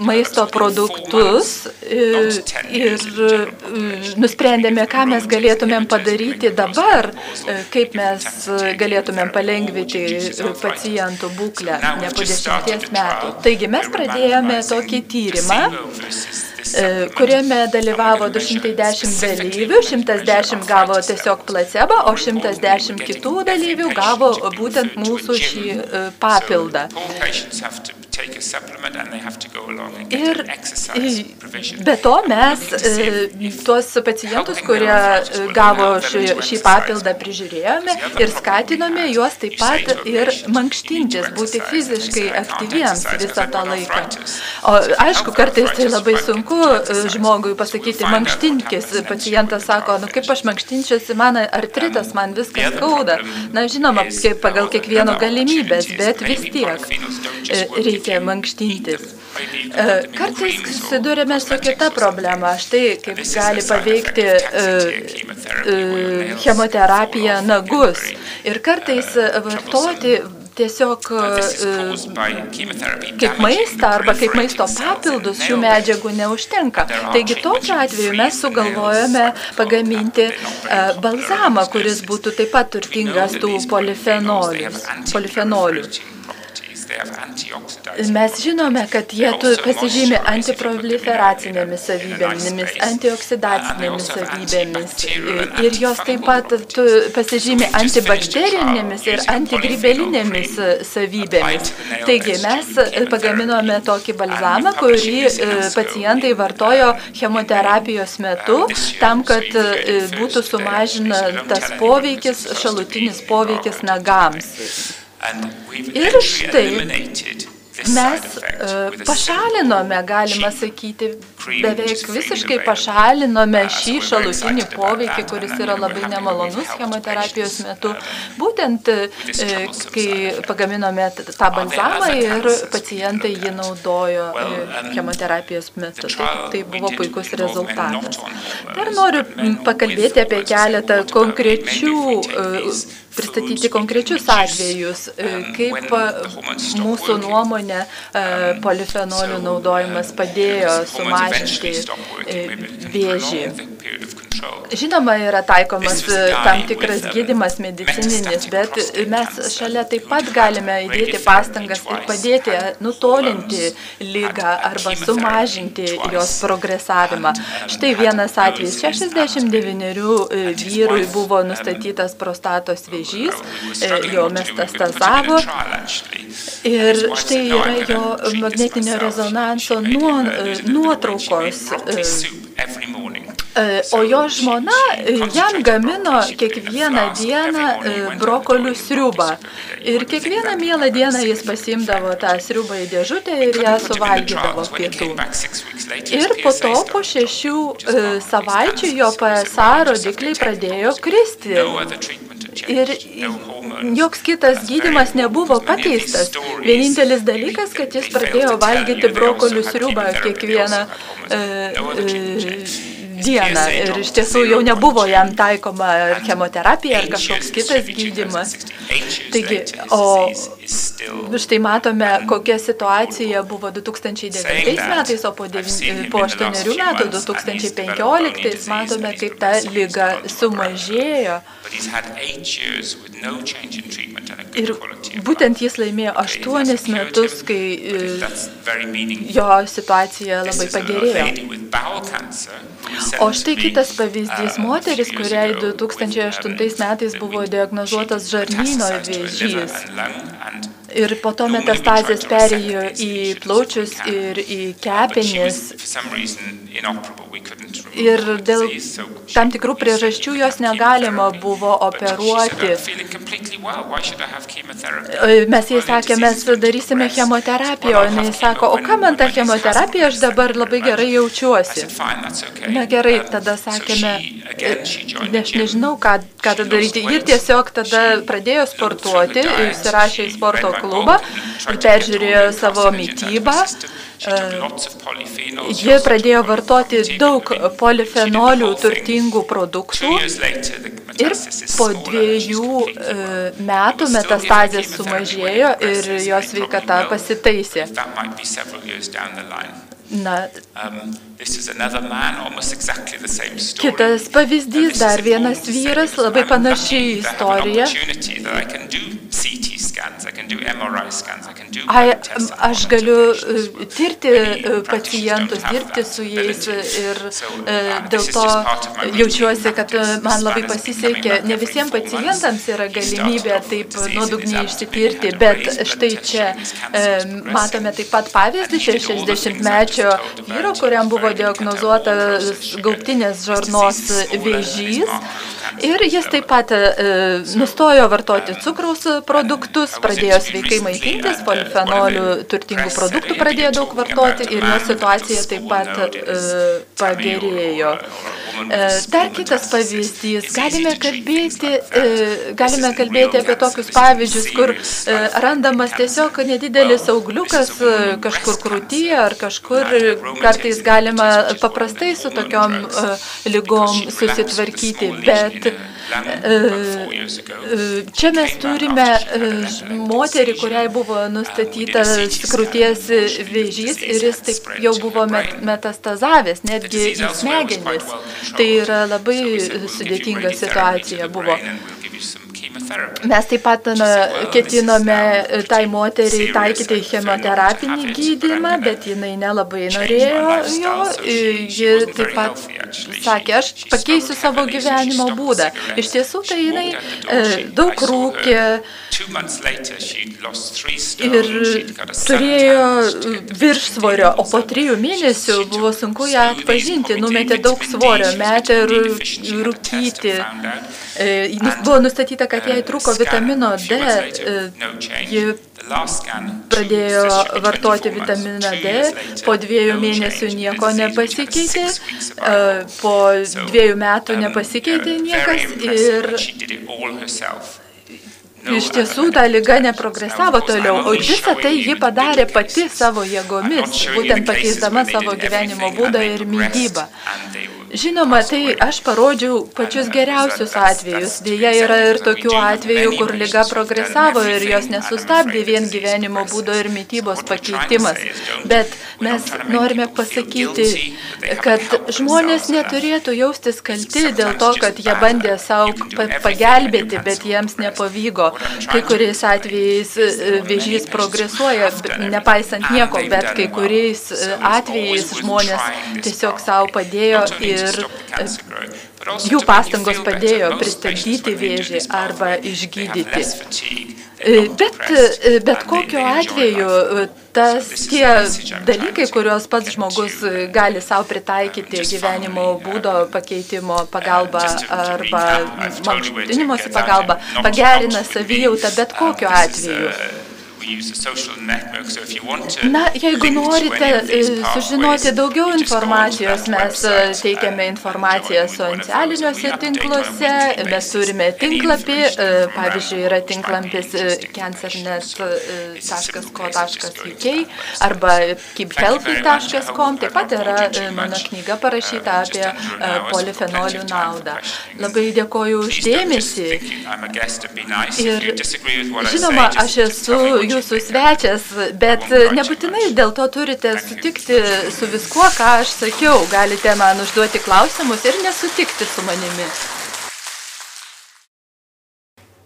maisto produktus ir nusprendėme, ką mes galėtumėm padaryti dabar, kaip mes galėtumėm palengvinti pacientų būklę ne po 10 metų. Taigi mes pradėjome tokį tyrimą, kuriame dalyvavo 210 dalyvių, 110 gavo tiesiog placebo, o 110 kitų dalyvių gavo būtent mūsų šį papildą. Ir be to mes tuos pacientus, kurie gavo šį papildą, prižiūrėjome ir skatinome juos taip pat ir mankštintis, būti fiziškai aktyviems visą tą laiką. O aišku, kartais tai labai sunku žmogui pasakyti mankštinkis. Pacientas sako, kaip aš mankštinčiuosi, man artritas, man viskas skauda. Na, žinoma, pagal kiekvieno galimybės, bet vis tiek reikia mankštintis. Kartais susidūrėme su kita problema, štai kaip gali paveikti chemoterapija nagus. Ir kartais vartoti tiesiog kaip maistą arba kaip maisto papildus šių medžiagų neužtenka. Taigi tokiu atveju mes sugalvojome pagaminti balzamą, kuris būtų taip pat turtingas tų polifenolių. Mes žinome, kad jie pasižymi antiproliferacinėmis savybėmis, antioksidacinėmis savybėmis ir jos taip pat pasižymi antibakterinėmis ir antigrybelinėmis savybėmis. Taigi mes pagaminome tokį balzamą, kurį pacientai vartojo chemoterapijos metu, tam, kad būtų sumažintas poveikis, šalutinis poveikis nagams. Ir štai mes pašalinome, galima sakyti, beveik visiškai pašalinome šį šalutinį poveikį, kuris yra labai nemalonus chemoterapijos metu. Būtent, kai pagaminome tą balzamą ir pacientai jį naudojo chemoterapijos metu. Tai buvo puikus rezultatas. Dar noriu pakalbėti apie keletą pristatyti konkrečius atvejus, kaip mūsų nuomonė polifenolių naudojimas padėjo sumažinti vėžį. Žinoma, yra taikomas tam tikras gydymas medicininis, bet mes šalia taip pat galime įdėti pastangas ir padėti nutolinti ligą arba sumažinti jos progresavimą. Štai vienas atvejis, 69 vyrui buvo nustatytas prostatos vėžys, jo metastazavo ir štai yra jo magnetinio rezonanso nuotraukos. O jo žmona jam gamino kiekvieną dieną brokolių sriubą. Ir kiekvieną mielą dieną jis pasiimdavo tą sriubą į dėžutę ir ją suvalgydavo pietų. Ir po to, po 6 savaičių, jo PSA rodikliai pradėjo kristi. Ir joks kitas gydymas nebuvo pakeistas. Vienintelis dalykas, kad jis pradėjo valgyti brokolių sriubą kiekvieną dieną. Ir iš tiesų jau nebuvo jam taikoma ar chemoterapija, ar kažkoks kitas gydymas. Taigi, o štai matome, kokia situacija buvo 2009 metais, o po 8 metų, 2015, matome, kaip ta liga sumažėjo. Ir būtent jis laimėjo 8 metus, kai jo situacija labai pagerėjo. O štai kitas pavyzdys, moteris, kuriai 2008 metais buvo diagnozuotas žarnyno vėžys. Ir po to metastazės perėjo į plaučius ir į kepenis. Ir dėl tam tikrų priežasčių jos negalima buvo operuoti. Mes jai sakė, mes darysime chemoterapiją, o jinai sako, o ką man ta chemoterapija, aš dabar labai gerai jaučiuosi. Na gerai, tada sakėme, aš nežinau, ką tada daryti. Ir tiesiog tada pradėjo sportuoti, įsirašė į sporto klubą, peržiūrėjo savo mitybą. Jie pradėjo vartoti daug polifenolių turtingų produktų ir po 2 metų metastazės sumažėjo ir jos sveikata pasitaisė. Na, kitas pavyzdys, dar vienas vyras, labai panaši istorija. Aš galiu tirti pacientus, dirbti su jais ir dėl to jaučiuosi, kad man labai pasisekė. Ne visiems pacientams yra galimybė taip nuodugniai išsitirti, bet štai čia matome taip pat pavyzdį 60-mečio vyro, kuriam buvo diagnozuotas gaubtinės žarnos vėžys. Ir jis taip pat nustojo vartoti cukraus produktus, pradėjo sveikai maitintis, polifenolių turtingų produktų pradėjo daug vartoti ir jo situacija taip pat pagerėjo. Dar kitas pavyzdys, galime kalbėti apie tokius pavyzdžius, kur randamas tiesiog nedidelis augliukas kažkur krūtyje ar kažkur, kartais galima paprastai su tokiom ligom susitvarkyti, bet čia mes turime moterį, kuriai buvo nustatytas krūties vėžys ir jis taip jau buvo metastazavęs, netgi į smegenis. Tai yra labai sudėtinga situacija buvo. Mes taip pat ketinome tai moteriai taikyti chemoterapinį gydymą, bet jinai nelabai norėjo jo. Ji taip pat sakė, aš pakeisiu savo gyvenimo būdą. Iš tiesų, tai jinai daug rūkė ir turėjo viršsvorio, o po 3 mėnesių buvo sunku ją atpažinti, numetė daug svorio, metė rūkyti. Buvo nustatyta, kad jai trūko vitamino D, ji pradėjo vartoti vitaminą D, po 2 mėnesių nieko nepasikeitė, po 2 metų nepasikeitė niekas ir iš tiesų ta liga neprogresavo toliau, o visą tai ji padarė pati savo jėgomis, būtent pakeisdama savo gyvenimo būdą ir mitybą. Žinoma, tai aš parodžiau pačius geriausius atvejus. Deja, yra ir tokių atvejų, kur liga progresavo ir jos nesustabdė vien gyvenimo būdo ir mitybos pakeitimas. Bet mes norime pasakyti, kad žmonės neturėtų jaustis kalti dėl to, kad jie bandė savo pagelbėti, bet jiems nepavyko. Kai kuriais atvejais vėžys progresuoja, nepaisant nieko, bet kai kuriais atvejais žmonės tiesiog savo padėjo ir jų pastangos padėjo pristabdyti vėžį arba išgydyti. Bet kokiu atveju tie dalykai, kuriuos pats žmogus gali savo pritaikyti gyvenimo būdo pakeitimo pagalba arba mankštinimosi pagalba, pagerina savijautą bet kokiu atveju. Na, jeigu norite sužinoti daugiau informacijos, mes teikiame informaciją socialiniuose tinkluose, mes turime tinklapį, pavyzdžiui, yra tinklapis cancernet.co.uk arba keephealthy.com, taip pat yra mano knyga parašyta apie polifenolių naudą. Labai dėkoju už dėmesį ir žinoma, aš esu jūsų svečias, bet nebūtinai dėl to turite sutikti su viskuo, ką aš sakiau. Galite man užduoti klausimus ir nesutikti su manimi.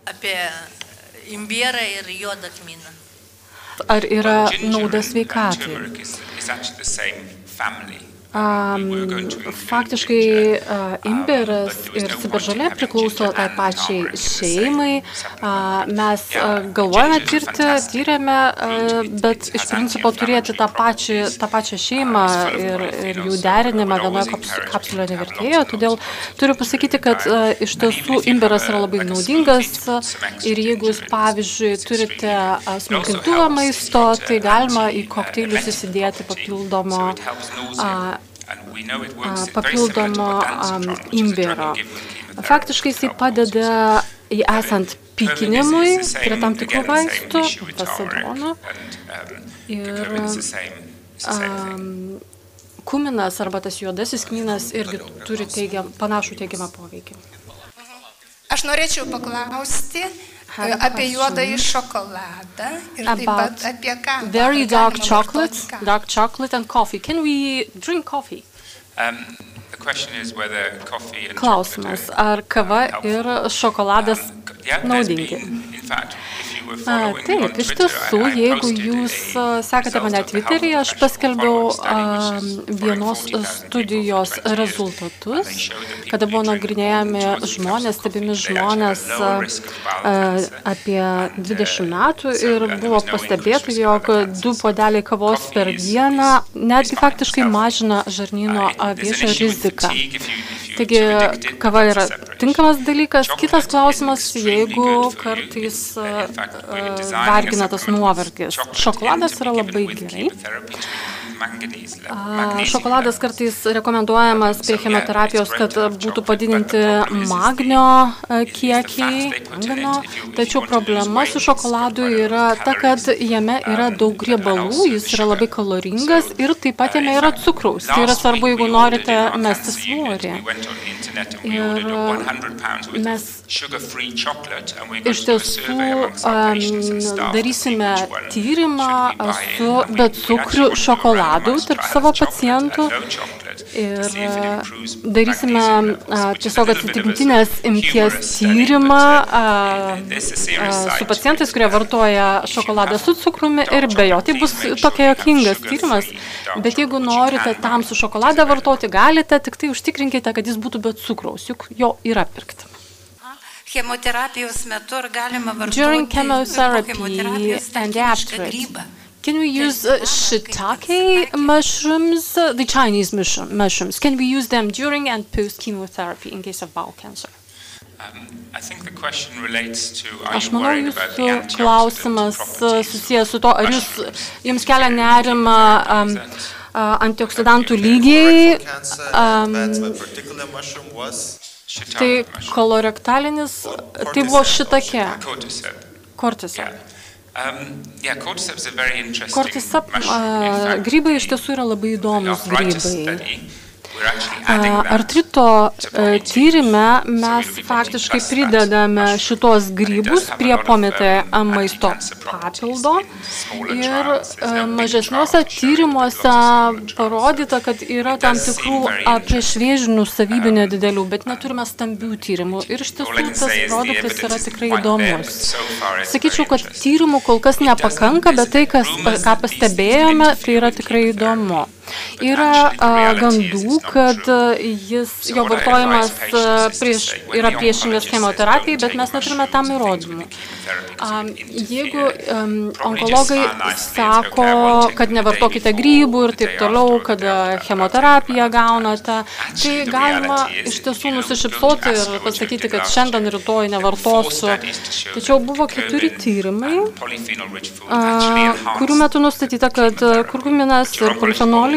Apie imbierą ir juodakmyną. Ar yra nauda sveikatai? Faktiškai imbieras ir ciberžolė priklauso tai pačiai šeimai. Mes galvojame tyrėme, bet iš principo turėti tą pačią šeimą ir jų derinimą vienoje kapsulėje nevertėjo. Todėl turiu pasakyti, kad iš tiesų imbieras yra labai naudingas ir jeigu jūs, pavyzdžiui, turite smulkintuvą maisto, tai galima į kokteilius įsidėti papildomo imbiero. Faktiškai jisai padeda esant pykinimui prie tam tikrų vaistų, pasidrono. Ir kuminas arba tas juodasis kmynas irgi turi panašų teigiamą poveikį. Aš norėčiau paklausti apie juodąjį šokoladą ir taip pat apie kavą. Very dark chocolate and coffee. Can we drink coffee? Klausimas, ar kava ir šokoladas naudingi? Taip, iš tiesų, jeigu jūs sekate mane Twitter'yje, aš paskelbiau vienos studijos rezultatus, kada buvo nagrinėjami stebimi žmonės apie 20 metų ir buvo pastebėta, jog 2 puodeliai kavos per dieną netgi faktiškai mažina žarnyno vėžio riziką. Taigi, kava yra tinkamas dalykas. Kitas klausimas, jeigu kartais vargina tas nuovargis. Šokoladas yra labai gerai. Šokoladas kartais rekomenduojamas prie chemoterapijos, kad būtų padidinti magnio kiekiai, tačiau problema su šokoladu yra ta, kad jame yra daug riebalų, jis yra labai kaloringas ir taip pat jame yra cukraus. Tai yra svarbu, jeigu norite mesti svorį. Ir mes iš tiesų darysime tyrimą su becukriu šokoladu tarp savo pacientų ir darysime tiesiog atsitiktinės imties tyrimą su pacientais, kurie vartoja šokoladą su cukrumi ir be jo. Tai bus tokia juokingas tyrimas, bet jeigu norite tamsų šokoladą vartoti, galite, tik tai užtikrinkite, kad jis būtų be cukraus, juk jo yra pirkti. Chemoterapijos metu ar galima vartoti during chemotherapy and after it, can we use shiitake mushrooms, the Chinese mushrooms? Can we use them during and post chemotherapy in case of bowel cancer? Aš manau, jūsų klausimas susijęs su to, ar jums kelia nerimą antioksidantų lygiai. Tai kolorektalinis, tai buvo šiitake. Cordyceps. Cordyceps grybai iš tiesų yra labai įdomus grybai. Artrito tyrime mes faktiškai pridedame šitos grybus prie pomėtė maisto papildo ir mažesniuose tyrimuose parodyta, kad yra tam tikrų priešvėžinių savybių nedidelių, bet neturime stambių tyrimų ir iš tiesų tas produktas yra tikrai įdomus. Sakyčiau, kad tyrimų kol kas nepakanka, bet tai, ką pastebėjome, tai yra tikrai įdomu. Yra gandų, kad jo vartojimas yra priešingas chemoterapijai, bet mes neturime tam įrodymų. Jeigu onkologai sako, kad nevartokite grybų ir taip toliau, kad chemoterapiją gaunate, tai galima iš tiesų nusišypsoti ir pasakyti, kad šiandien rytoj nevartosiu. Tačiau buvo 4 tyrimai, kurių metu nustatyta, kad kurkuminas ir polifenoliai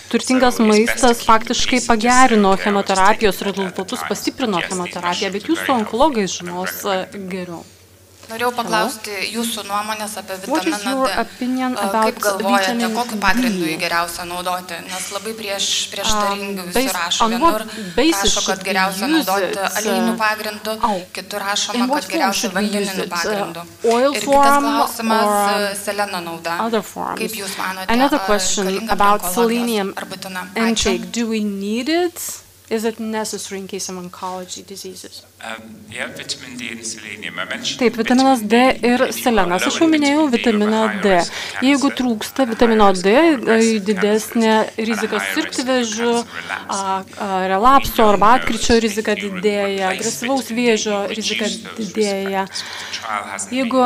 turtingas maistas faktiškai pagerino chemoterapijos rezultatus, pastiprino chemoterapiją, bet jūsų onkologai žinos geriau. Norėjau paklausti jūsų nuomonės apie What is vitaminą your D. opinion Kaip about galvojate, vitamin kokiu pagrindu jį D? geriausia naudoti? Nes labai prieštaringi visi Based rašo. on Vienur what basis rašo, kad should we geriausia use naudoti it? aliejiniu pagrindu, kitur In rašoma, what kad form geriausia should we use vandeniniu it? pagrindu. Oil Ir kitas form klausimas or seleno nauda. other forms? Kaip jūs manote, Another ar question reikalinga about onkologijos selenium ar būtina? Ačiū. intake. Do we need it? Is it necessary in case of oncology diseases? Taip, vitaminas D ir selenas. Aš jau minėjau vitaminą D. Jeigu trūksta vitamino D, didesnė rizika sirgti vėžiu, relapso arba atkryčio rizika didėja, agresyvaus vėžio rizika didėja. Jeigu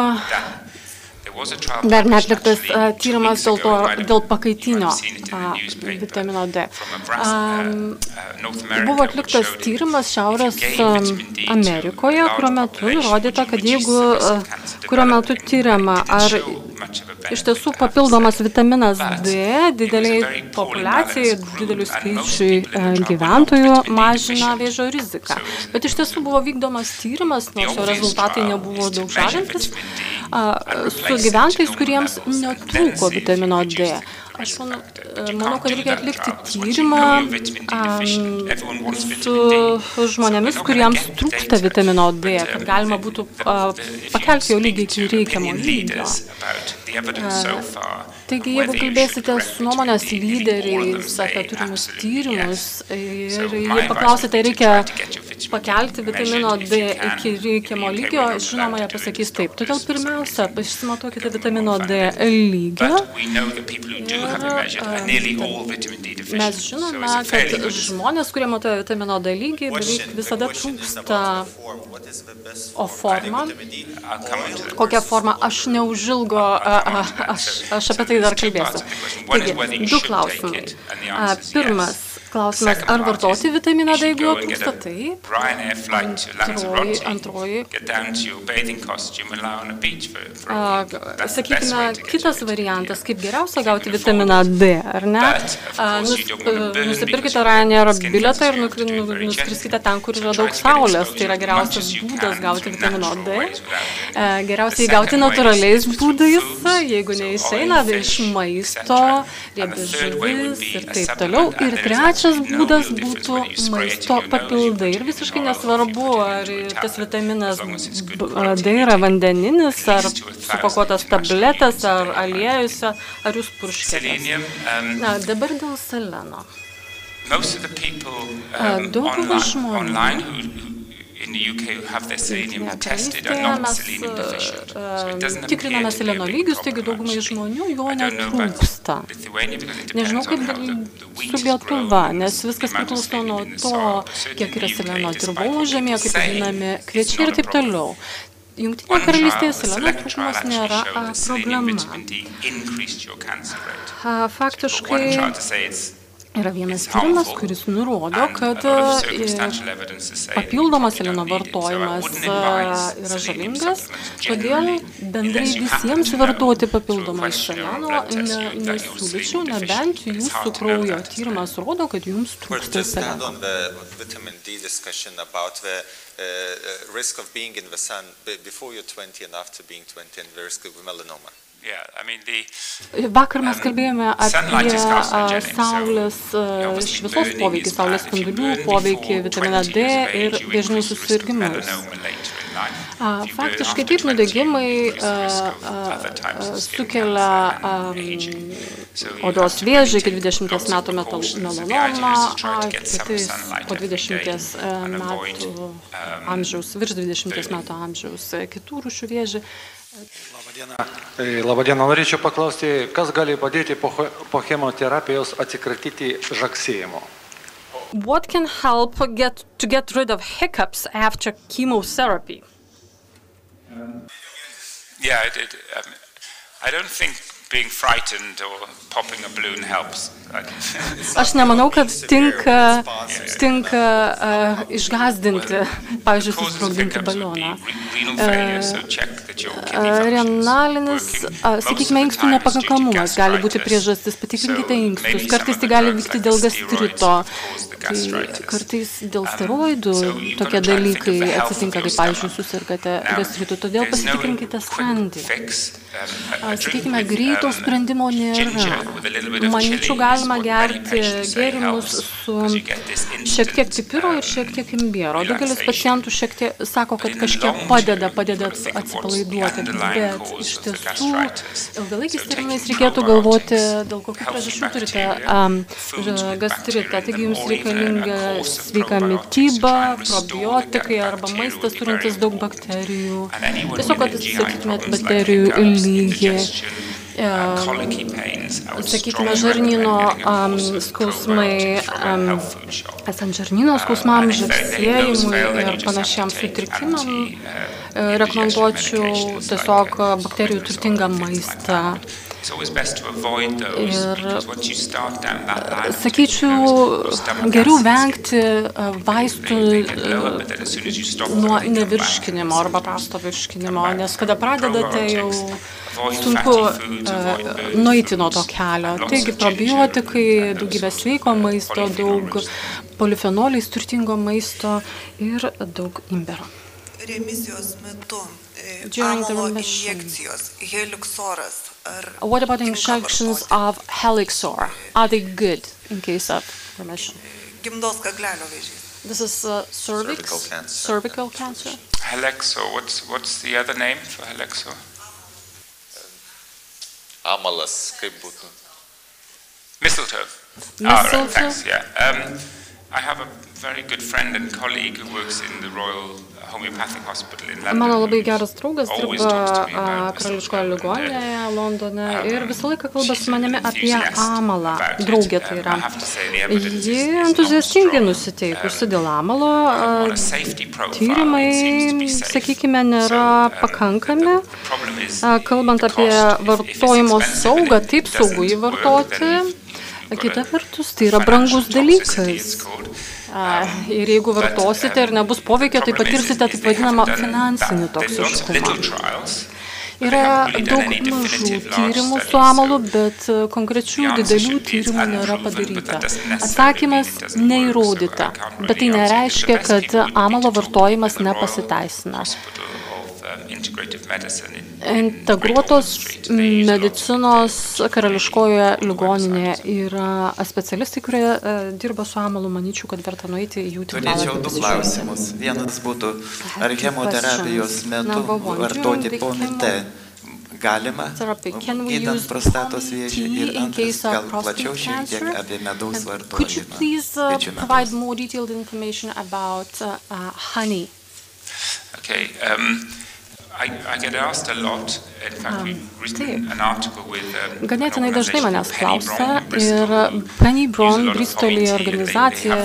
dar netliktas tyrimas dėl pakaitinio vitamino D. Buvo atliktas tyrimas Šiaurės Amerikoje, kurio metu nurodyta, kad kurio metu tyriama, ar iš tiesų papildomas vitaminas D dideliai populiacijai, didelių skaičiui gyventojų mažina vėžio riziką. Bet iš tiesų buvo vykdomas tyrimas, nors jo rezultatai nebuvo daug žadantis, su gyventojais, kuriems netrūko vitamino D. Aš manau, kad reikia atlikti tyrimą su žmonėmis, kuriems trūksta vitamino D, kad galima būtų pakelti jo lygį iki reikiamo lygio. Taigi, jeigu kalbėsite su nuomonės lyderiais apie turimus tyrimus ir jei paklausite, reikia pakelti vitamino D iki reikiamo lygio, žinoma, jie pasakys taip. Todėl pirmiausia, pasimatuokite vitamino D lygio. Mes žinome, kad žmonės, kurie matuoja vitamino D lygį, beveik visada trūksta. O forma? Kokia forma? Aš neužilgo, aš apie tai dar kalbėsiu. Taigi, du klausimai. Pirmas klausimas, ar vartoti vitaminą D, jeigu jo trūksta? Taip. Antroji. Sakykime, kitas variantas, kaip geriausia gauti vitaminą D, ar ne? Nusipirkite Ryanair bilietą ir nuskriskite ten, kur yra daug saulės. Tai yra geriausias būdas gauti vitamino D. Geriausiai gauti natūraliais būdais, jeigu neišeina iš maisto, riebi žuvis ir taip toliau. Ir trečias būdas būtų maisto papildai. Ir visiškai nesvarbu, ar tas vitaminas D yra vandeninis, ar supakuotas tabletės, ar aliejus, ar jūs purškėtės. Dabar dėl seleno. Dauguma žmonių tikriname seleno lygius, taigi daugumai žmonių jo netrūksta. Nežinau, kaip su Lietuva, nes viskas priklauso nuo to, kiek yra seleno dirvožemėje, kaip vadinami kviečiai ir taip toliau. Jungtinėje karalystėje seleno trūkumas nėra problema. Faktiškai yra vienas tyrimas, kuris nurodo, kad papildomas seleno vartojimas yra žalingas, todėl bendrai visiems vartoti papildomą seleno nesiūlyčiau, nebent jūsų kraujo tyrimas rodo, kad jums trūksta seleno. Risk of being in the sun before you're 20 and after being 20 and the risk of melanoma. Vakar mes kalbėjome apie saulės šviesos poveikį, saulės spindulių poveikį, vitaminą D ir vėžinius susirgimus. Faktiškai taip nudegimai sukelia odos vėžį iki 20 metų melanomą, kitais po 20 metų amžiaus, virš 20 metų amžiaus kitų rūšių vėžį. Labadiena, norėčiau paklausti, kas gali padėti po chemoterapijos atsikratyti žagsėjimo? What can help to get rid of hiccups after chemotherapy? I don't think being frightened or popping a balloon helps. Aš nemanau, kad tinka išgąsdinti, pavyzdžiui, susprogdinti balioną. Renalinis, sakykime, inkstų nepakankamumas gali būti priežastis. Patikrinkite inkstus. Kartais tai gali vykti dėl gastrito. Tai kartais dėl steroidų tokie dalykai atsitinka, kaip, pavyzdžiui, susirgate gastritu. Todėl pasitikrinkite skrandį. Sakykime, greito sprendimo nėra. Manyčiau, galima gerti gėrimus su šiek tiek pipiro ir šiek tiek imbiero. Daugelis pacientų šiek tiek sako, kad kažkiek padeda atsipalaiduoti, bet iš tiesų ilgalaikiais terminais reikėtų galvoti, dėl kokių priežasčių turite gastritą. Taigi jums reikalinga sveika mityba, probiotikai arba maistas turintis daug bakterijų. Tiesiog, kad atsisakytumėt bakterijų lygį. Sakykime, žarnyno skausmai, esant žarnyno skausmam, žagsėjimui ir panašiems sutrikimam, rekomenduočiau tiesiog bakterijų turtingą maistą. Ir sakyčiau, geriau vengti vaistų nuo nevirškinimo arba prasto virškinimo, nes kada pradedate jau sunku nueiti nuo to kelio. Taigi probiotikai, daugybė sveiko maisto, daug polifenoliais turtingo maisto ir daug imbero. Remisijos metu amalo injekcijos, heliksoras. What about injections of Helixor? Are they good in case of remission? Gimdos kaklelio vėžys. This is cervical cancer. Helixor, what's the other name for Helixor? Amalas, kaip būtų? Mistletoe. Right, thanks, yeah. I have a very good friend and colleague who works in the Royal Homeopathic Hospital in London. Mano labai geras draugas dirba Karališkoje ligoninėje Londone ir visą laiką kalba su manimi apie amalą. Draugė tai yra. Ji entuziastingai nusiteikusi dėl amalo. Tyrimai, sakykime, nėra pakankami. Kalbant apie vartojimo saugą, taip saugu jį vartoti. Kita vertus, tai yra brangus dalykas. Ir jeigu vartosite ir nebus poveikio, tai patirsite taip vadinamą finansinį toksiškumą. Yra daug mažų tyrimų su amalu, bet konkrečių didelių tyrimų nėra padaryta. Atsakymas neįrodyta, bet tai nereiškia, kad amalo vartojimas nepasiteisina. Integruotos medicinos Karališkojoje ligoninėje yra specialistai, kurie dirba su amalu. Manyčiau, kad verta nueiti į jų tinklalapį. Turėčiau 2 klausimus. Vienas būtų, ar chemoterapijos metu vartoti pomite galima, gydant prostatos vėžį, ir antras, gal plačiau šiek tiek apie medaus vartojimą. Could you please provide more detailed information about honey? Okay, I get asked a lot. In fact, we've written an article with ganėtinai dažnai manęs klausia ir Penny Brown, Bristolyje organizacija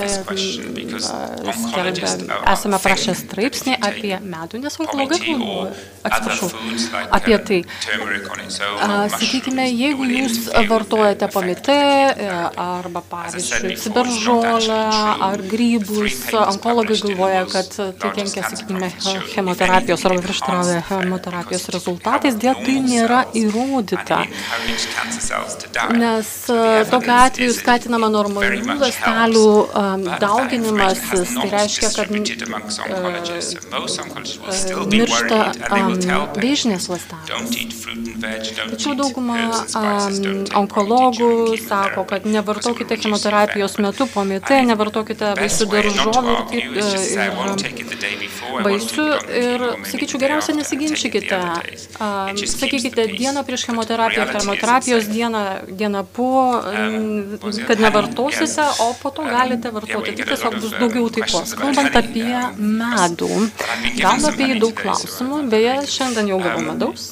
skelbia, esame parašę straipsnį apie medų, nes onkologai kalba, apie tai. Sakykime, jeigu jūs vartojate pomite arba, pavyzdžiui, ciberžolę ar grybus, onkologai galvoja, kad tai kenkia, sakykime, chemoterapijos arba prieštarauja chemoterapijos rezultatais, dėl tai nėra įrodyta, nes tokiu atveju skatinama normalių ląstelių dauginimasis, tai reiškia, kad miršta vėžinės ląstelės. Tačiau dauguma onkologų sako, kad nevartokite chemoterapijos metu pomite, nevartokite vaisių daržovių ir vaisių ir, sakyčiau, geriausia nesiginčykite. Sakykite dieną prieš chemoterapiją, chemoterapijos dieną po, kad nevartosite, o po to galite vartoti. Tai tiesiog bus daugiau taikos. Kalbant apie medų, gaunu apie jį daug klausimų, beje, šiandien jau gavau medaus.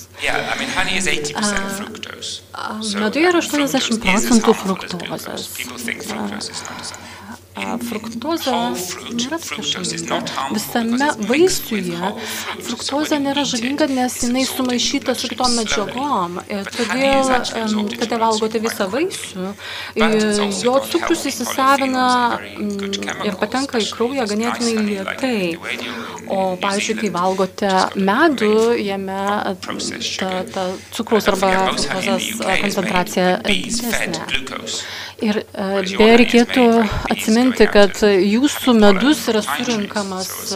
Meduje yra 80% fruktozės. fruktozė nėra tokia žalinga. Visame vaisiuje fruktozė nėra žalinga, nes jinai sumaišyta su kitom medžiagom. Ir todėl, kada valgote visą vaisių, jo cukrus įsisavina ir patenka į kraują ganėtinai lėtai. O, pavyzdžiui, kai valgote medų, jame ta cukraus arba fruktozės koncentracija didesnė. Ir beje reikėtų atsiminti, kad jūsų medus yra surinkamas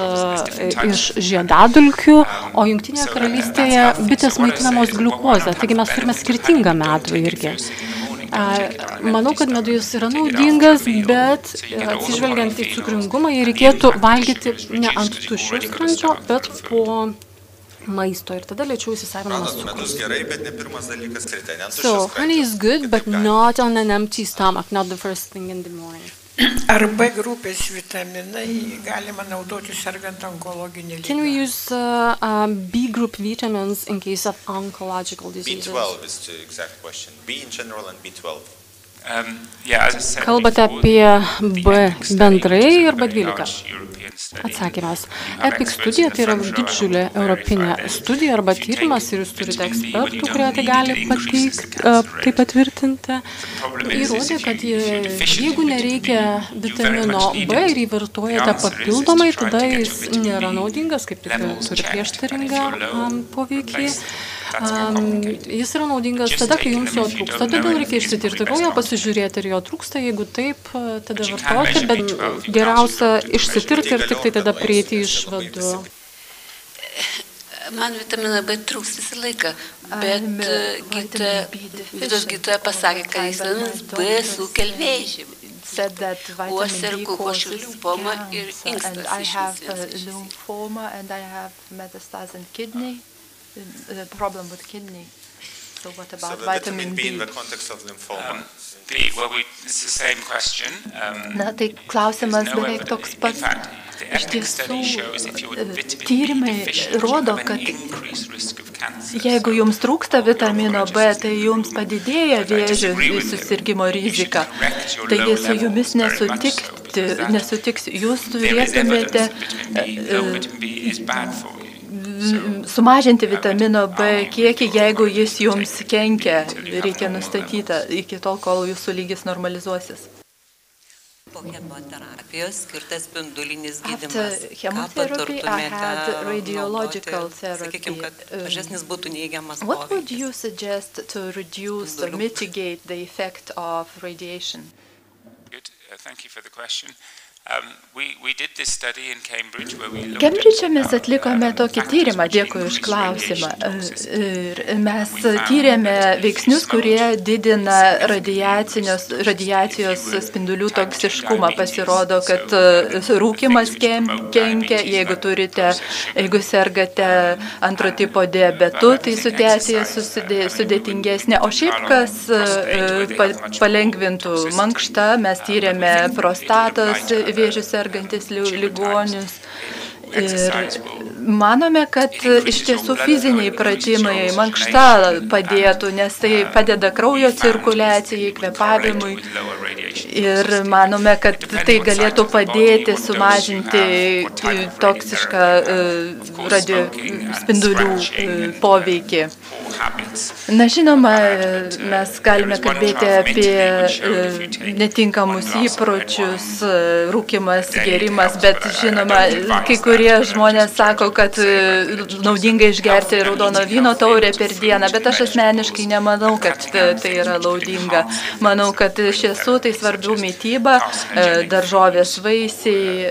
iš žiedadulkių, o Jungtinėje karalystėje bitės maitinamos gliukozę. Taigi mes turime skirtingą medų irgi. Manau, kad medus yra naudingas, bet atsižvelgiant į cukringumą, jį reikėtų valgyti ne ant tuščio skrandžio, bet po maisto ir tada lėčiau įsisavinamas cukrus. Medus gerai, bet ne pirmas dalykas ryte. So, honey is good, but not on an empty stomach, not the first thing in the morning. Ar B grupės vitaminai galima naudoti sergant onkologinį ligą? Can we use B group vitamins in case of oncological diseases? B12 is the exact question. B in general and B12. Kalbate apie B bendrai ir B12. Atsakymas. EPIC studija tai yra didžiulė europinė studija arba tyrimas ir jūs turite ekspertų, kurie tai gali tai patvirtinti. Įrodė, kad jeigu nereikia vitamino B ir jį vartojate papildomai, tada jis nėra naudingas, kaip tik turi prieštaringą poveikį. Jis yra naudingas tada, kai jums jo trūksta, todėl reikia išsitirti kraują, pasižiūrėti, ar jo trūksta, jeigu taip, tada vartoti, bet geriausia išsitirti ir tik tai tada prieiti išvadų. Man vitamino B trūksta visą laiką, bet vidaus gydytoja pasakė, kad vitaminas B sukelia vėžį. O aš sergu košių limfoma ir inkstas the problem with kidney. So what about vitamin B? In the context of lymphoma? It's the same question. Na, tai klausimas beveik toks pats. Iš tiesų, tyrimai rodo, kad jeigu jums trūksta vitamino B, tai jums padidėja vėžio susirgimo rizika. Taigi su jumis nesutiks, jūs turėtumėte sumažinti vitamino B kiekį, jeigu jis jums kenkia, reikia nustatyta iki tol, kol jūsų lygis normalizuosis. Po chemoterapijos skirtas spindulinis gydymas. After chemotherapy, I had radiological therapy. Sakykime, kad mažesnis būtų neigiamas poveikis. What would you suggest to reduce or mitigate the effect of radiation? Good. Thank you for the question. We did this study in Cambridge where we looked Kembridže mes atlikome tokį tyrimą, dėkui už klausimą. Mes tyrėme veiksnius, kurie didina radiacijos spindulių toksiškumą. Pasirodo, kad rūkymas kenkia, jeigu sergate antro tipo diabetu, tai situacija sudėtingesnė. O šiaip, kas palengvintų mankštą, mes tyrėme prostatos vėžių sergantis ligonius. Ir manome, kad iš tiesų fiziniai pratimai mankšta padėtų, nes tai padeda kraujo cirkuliacijai, kvėpavimui. Ir manome, kad tai galėtų padėti sumažinti toksišką radiospindulių poveikį. Na, žinoma, mes galime kalbėti apie netinkamus įpročius, rūkymas, gėrimas, bet žinoma, kai kurie žmonės sako, kad naudinga išgerti raudono vyno taurę per dieną, bet aš asmeniškai nemanau, kad tai yra naudinga. Manau, kad iš tiesų tai svarbiau mityba, daržovės, vaisiai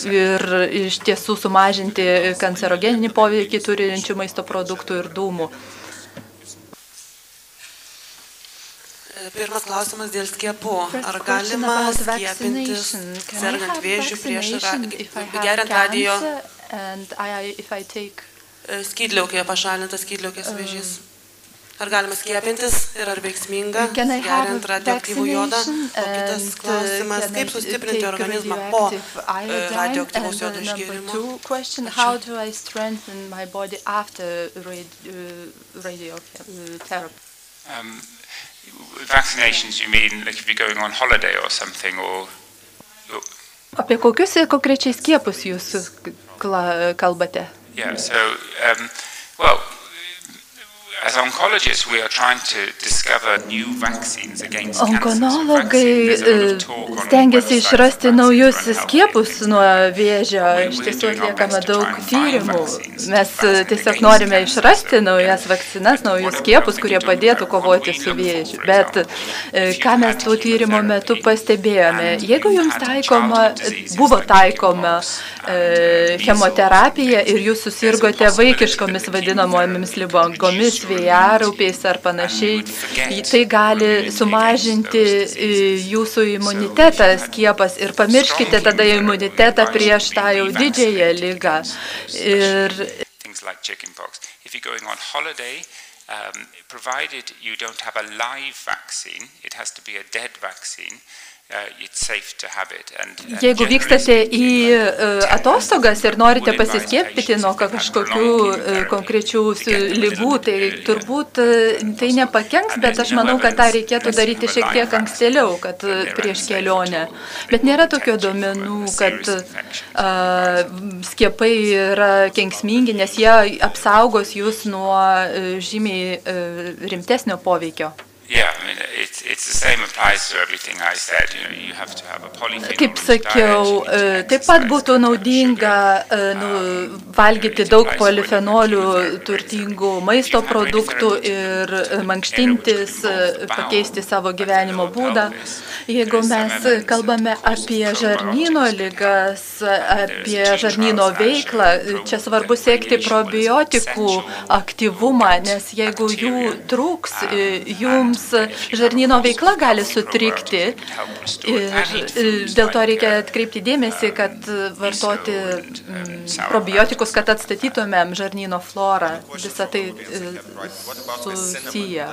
ir iš tiesų sumažinti kancerogeninį poveikį turinčių maisto produktų ir dūmų. Pirmas klausimas dėl skiepų. Ar galima skiepintis sergant vėžių geriant radio skydliaukėje pašalintas skydliaukės vėžys? Ar galima skiepintis ir ar veiksminga geriant radioaktyvų jodą? O kitas klausimas, kaip sustiprinti organizmą po radioaktyvaus jodo išgėrimo? How do I strengthen my body after radiotherapy? Vaccinations, you mean like if you're going on holiday or something, or Apie kokius konkrečiai skiepus jūs kalbate? Yeah, so, well, as oncologists, we are trying to discover new vaccines against cancer. Onkonologai stengiasi išrasti naujus skiepus nuo vėžio. Iš tiesų atliekame daug tyrimų. Mes tiesiog norime išrasti naujas vakcinas, naujus skiepus, kurie padėtų kovoti su vėžiu. Bet ką mes tų tyrimo metu pastebėjome? Jeigu jums buvo taikoma chemoterapija ir jūs susirgote vaikiškomis vadinamomis ligomis, vėjaraupiais ar panašiai, tai gali sumažinti jūsų imunitetą skiepas ir pamirškite tada imunitetą prieš tą jau didžiąją ligą. Provided you don't have a live vaccine, it has to be a dead vaccine. Jeigu vykstate į atostogas ir norite pasiskiepyti nuo kažkokių konkrečių ligų, tai turbūt tai nepakenks, bet aš manau, kad tą reikėtų daryti šiek tiek ankstėliau, kad prieš kelionę. Bet nėra tokio duomenų, kad skiepai yra kenksmingi, nes jie apsaugos jūs nuo žymiai rimtesnio poveikio. Yeah, I mean, it's the same applies to everything I said. You have to have a polyphenol. Kaip sakiau, taip pat būtų naudinga valgyti daug polifenolių turtingų maisto produktų ir mankštintis, pakeisti savo gyvenimo būdą. Jeigu mes kalbame apie žarnyno ligas, apie žarnyno veiklą, čia svarbu siekti probiotikų aktyvumą, nes jeigu jų trūks, jums žarnyno veikla gali sutrikti ir dėl to reikia atkreipti dėmesį, kad vartoti probiotikus, kad atstatytumėm žarnyno florą. Visą tai susiję.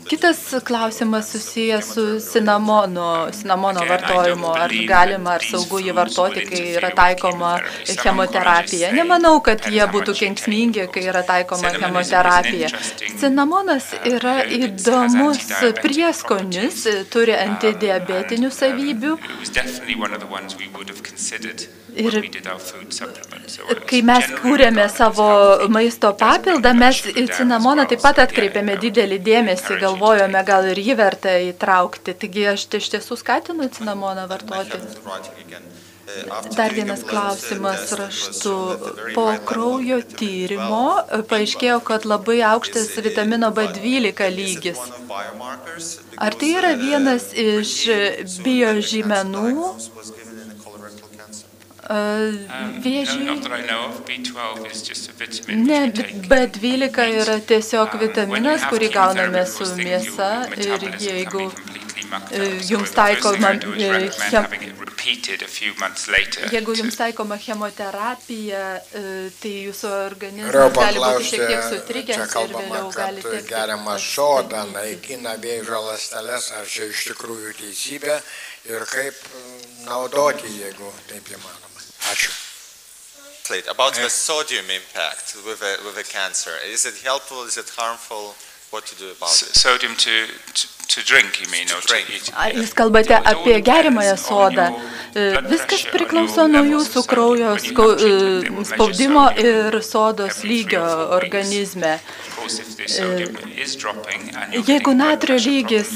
Kitas klausimas susijęs su cinamono vartojimu. Ar galima, ar saugu jį vartoti, kai yra taikoma chemoterapija. Nemanau, kad jie būtų kenksmingi, kai yra taikoma chemoterapija. Cinamonas yra įdomus prieskonis, turi antidiabetinių savybių. Ir kai mes kūrėme savo maisto papildą, mes į cinamoną taip pat atkreipėme didelį dėmesį, galvojome, gal ir jį verta įtraukti. Taigi aš iš tiesų skatinu cinamoną vartoti. Dar vienas klausimas raštu. Po kraujo tyrimo paaiškėjo, kad labai aukštas vitamino B12 lygis. Ar tai yra vienas iš biožymenų vėžiui? Ne, B12 yra tiesiog vitaminas, kurį gauname su mėsa ir jeigu jums taikoma chemoterapija, tai jūsų organizmas gali būti šiek tiek sutrikęs ir vėliau gali tekti. Geriama soda naikina vėžio ląsteles, ar čia iš tikrųjų teisybė ir kaip naudoti, jeigu taip įmanoma. Ačiū. About the sodium impact with a cancer. Is it helpful? Is it harmful? What to do about it? Sodium to drink, you mean, or to eat? Jūs kalbate apie geriamąją sodą. Viskas priklauso nuo jūsų kraujo spaudimo ir sodos lygio organizme. Jeigu natrio lygis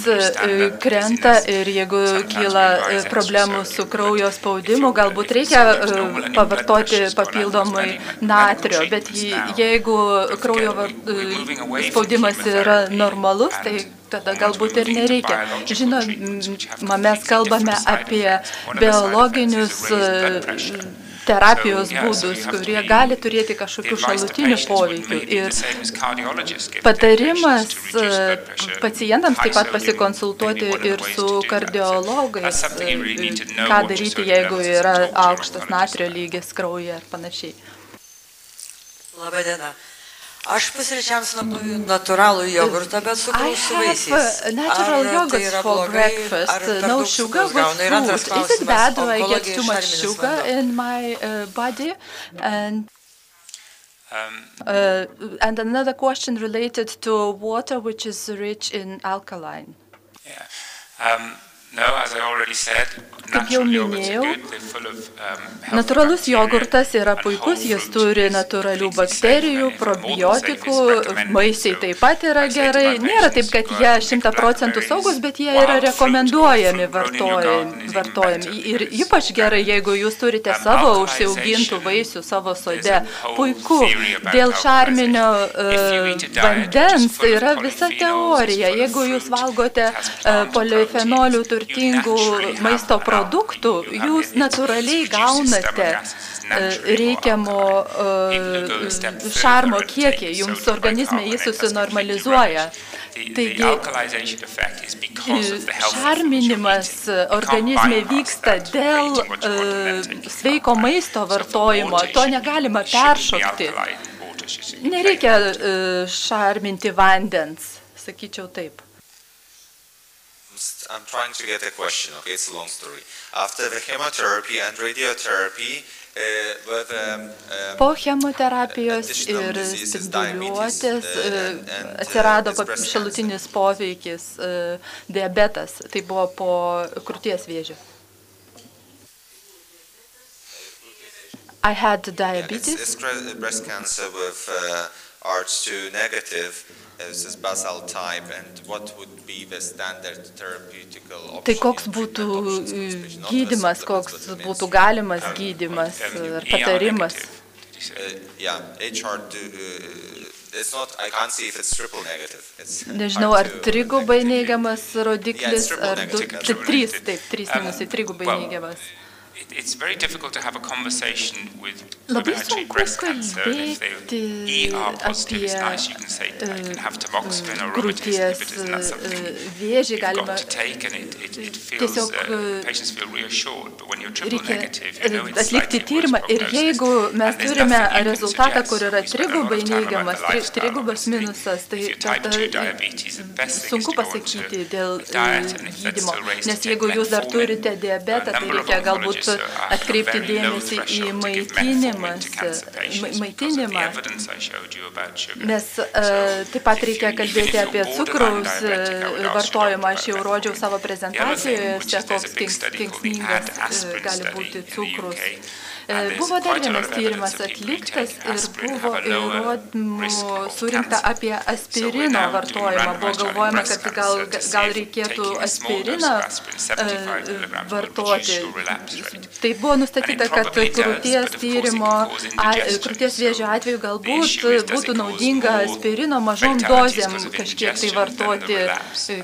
krenta ir jeigu kyla problemų su kraujo spaudimu, galbūt reikia pavartoti papildomai natrio, bet jeigu kraujo spaudimas yra normalus, tai tada galbūt ir nereikia. Žinoma, mes kalbame apie biologinius terapijos būdus, kurie gali turėti kažkokių šalutinių poveikių. Ir patarimas pacientams taip pat pasikonsultuoti ir su kardiologais, ką daryti, jeigu yra aukštas natrio lygis kraujyje ar panašiai. Labą dieną. Aš pusryčiams naudoju natūralų jogurtą, bet su vaisiais. I have natural yogurt for breakfast, no sugar with fruit. Is it bad when I get too much sugar in my body? And another question related to water which is rich in alkaline. Yeah. Kaip jau minėjau, natūralus jogurtas yra puikus, jis turi natūralių bakterijų, probiotikų, vaisiai taip pat yra gerai. Nėra taip, kad jie 100% saugus, bet jie yra rekomenduojami vartojami. Ir ypač gerai, jeigu jūs turite savo užsiaugintų vaisių savo sode. Puiku. Dėl šarminio vandens yra visa teorija. Jeigu jūs valgote polifenolių turtingų maisto produktų, jūs natūraliai gaunate reikiamo šarmo kiekį, jums organizme jis susinormalizuoja. Taigi, šarminimas organizme vyksta dėl sveiko maisto vartojimo, to negalima peršokti. Nereikia šarminti vandens, sakyčiau taip. I'm trying to get a question, okay, it's a long story. After the chemotherapy and radiotherapy, po chemoterapijos ir spinduliuotės atsirado šalutinis poveikis diabetas, tai buvo po krūties vėžio. I had diabetes. It's breast cancer with ARCH2 negative. This is basal type, and what would be the standard therapeutical option? Tai koks būtų gydymas, koks būtų galimas gydymas ar patarimas? Yeah, HR2, it's not, I can't see if it's triple negative. Nežinau, ar trigubai neigiamas rodiklis, ar 3 minusai trigubai neigiamas. It's very difficult to have a conversation with Labai hereditary sunku breast cancer. If kalbėti they ER positive, it's nice. You can say I can have tamoxifen or aromatase inhibitors, and that's something vėžį you've galima got to take, and it feels patients feel reassured. But when you're triple negative, you know it's atlikti slightly worse tyrimą. Ir jeigu prognosis. mes And there's turime nothing you can rezultatą, suggest. kur yra We spend a lot trigubai of time about neigiamas, the lifestyle, trigubas obviously. minusas, tai If you're type 2 diabetes, the best thing is sunku to go on pasakyti to dėl diet, and if that's gydymo. still raised, Nes take jeigu jūs dar metformin. turite diabetą, tai Number of reikia galbūt oncologists are atkreipti very low dėmesį į threshold to give metformin to cancer patients because of the maitinimą. evidence I showed you about sugar. Nes taip pat reikia kalbėti apie cukraus vartojimą. Aš jau rodžiau savo prezentacijoje, koks kenksmingas gali būti cukrus. Buvo dar vienas tyrimas atliktas ir buvo įrodymų surinkta apie aspirino vartojimą. Buvo galvojama, kad gal reikėtų aspiriną vartoti. Tai buvo nustatyta, kad krūties vėžio atveju galbūt būtų naudinga aspirino mažom dozėm kažkiek tai vartoti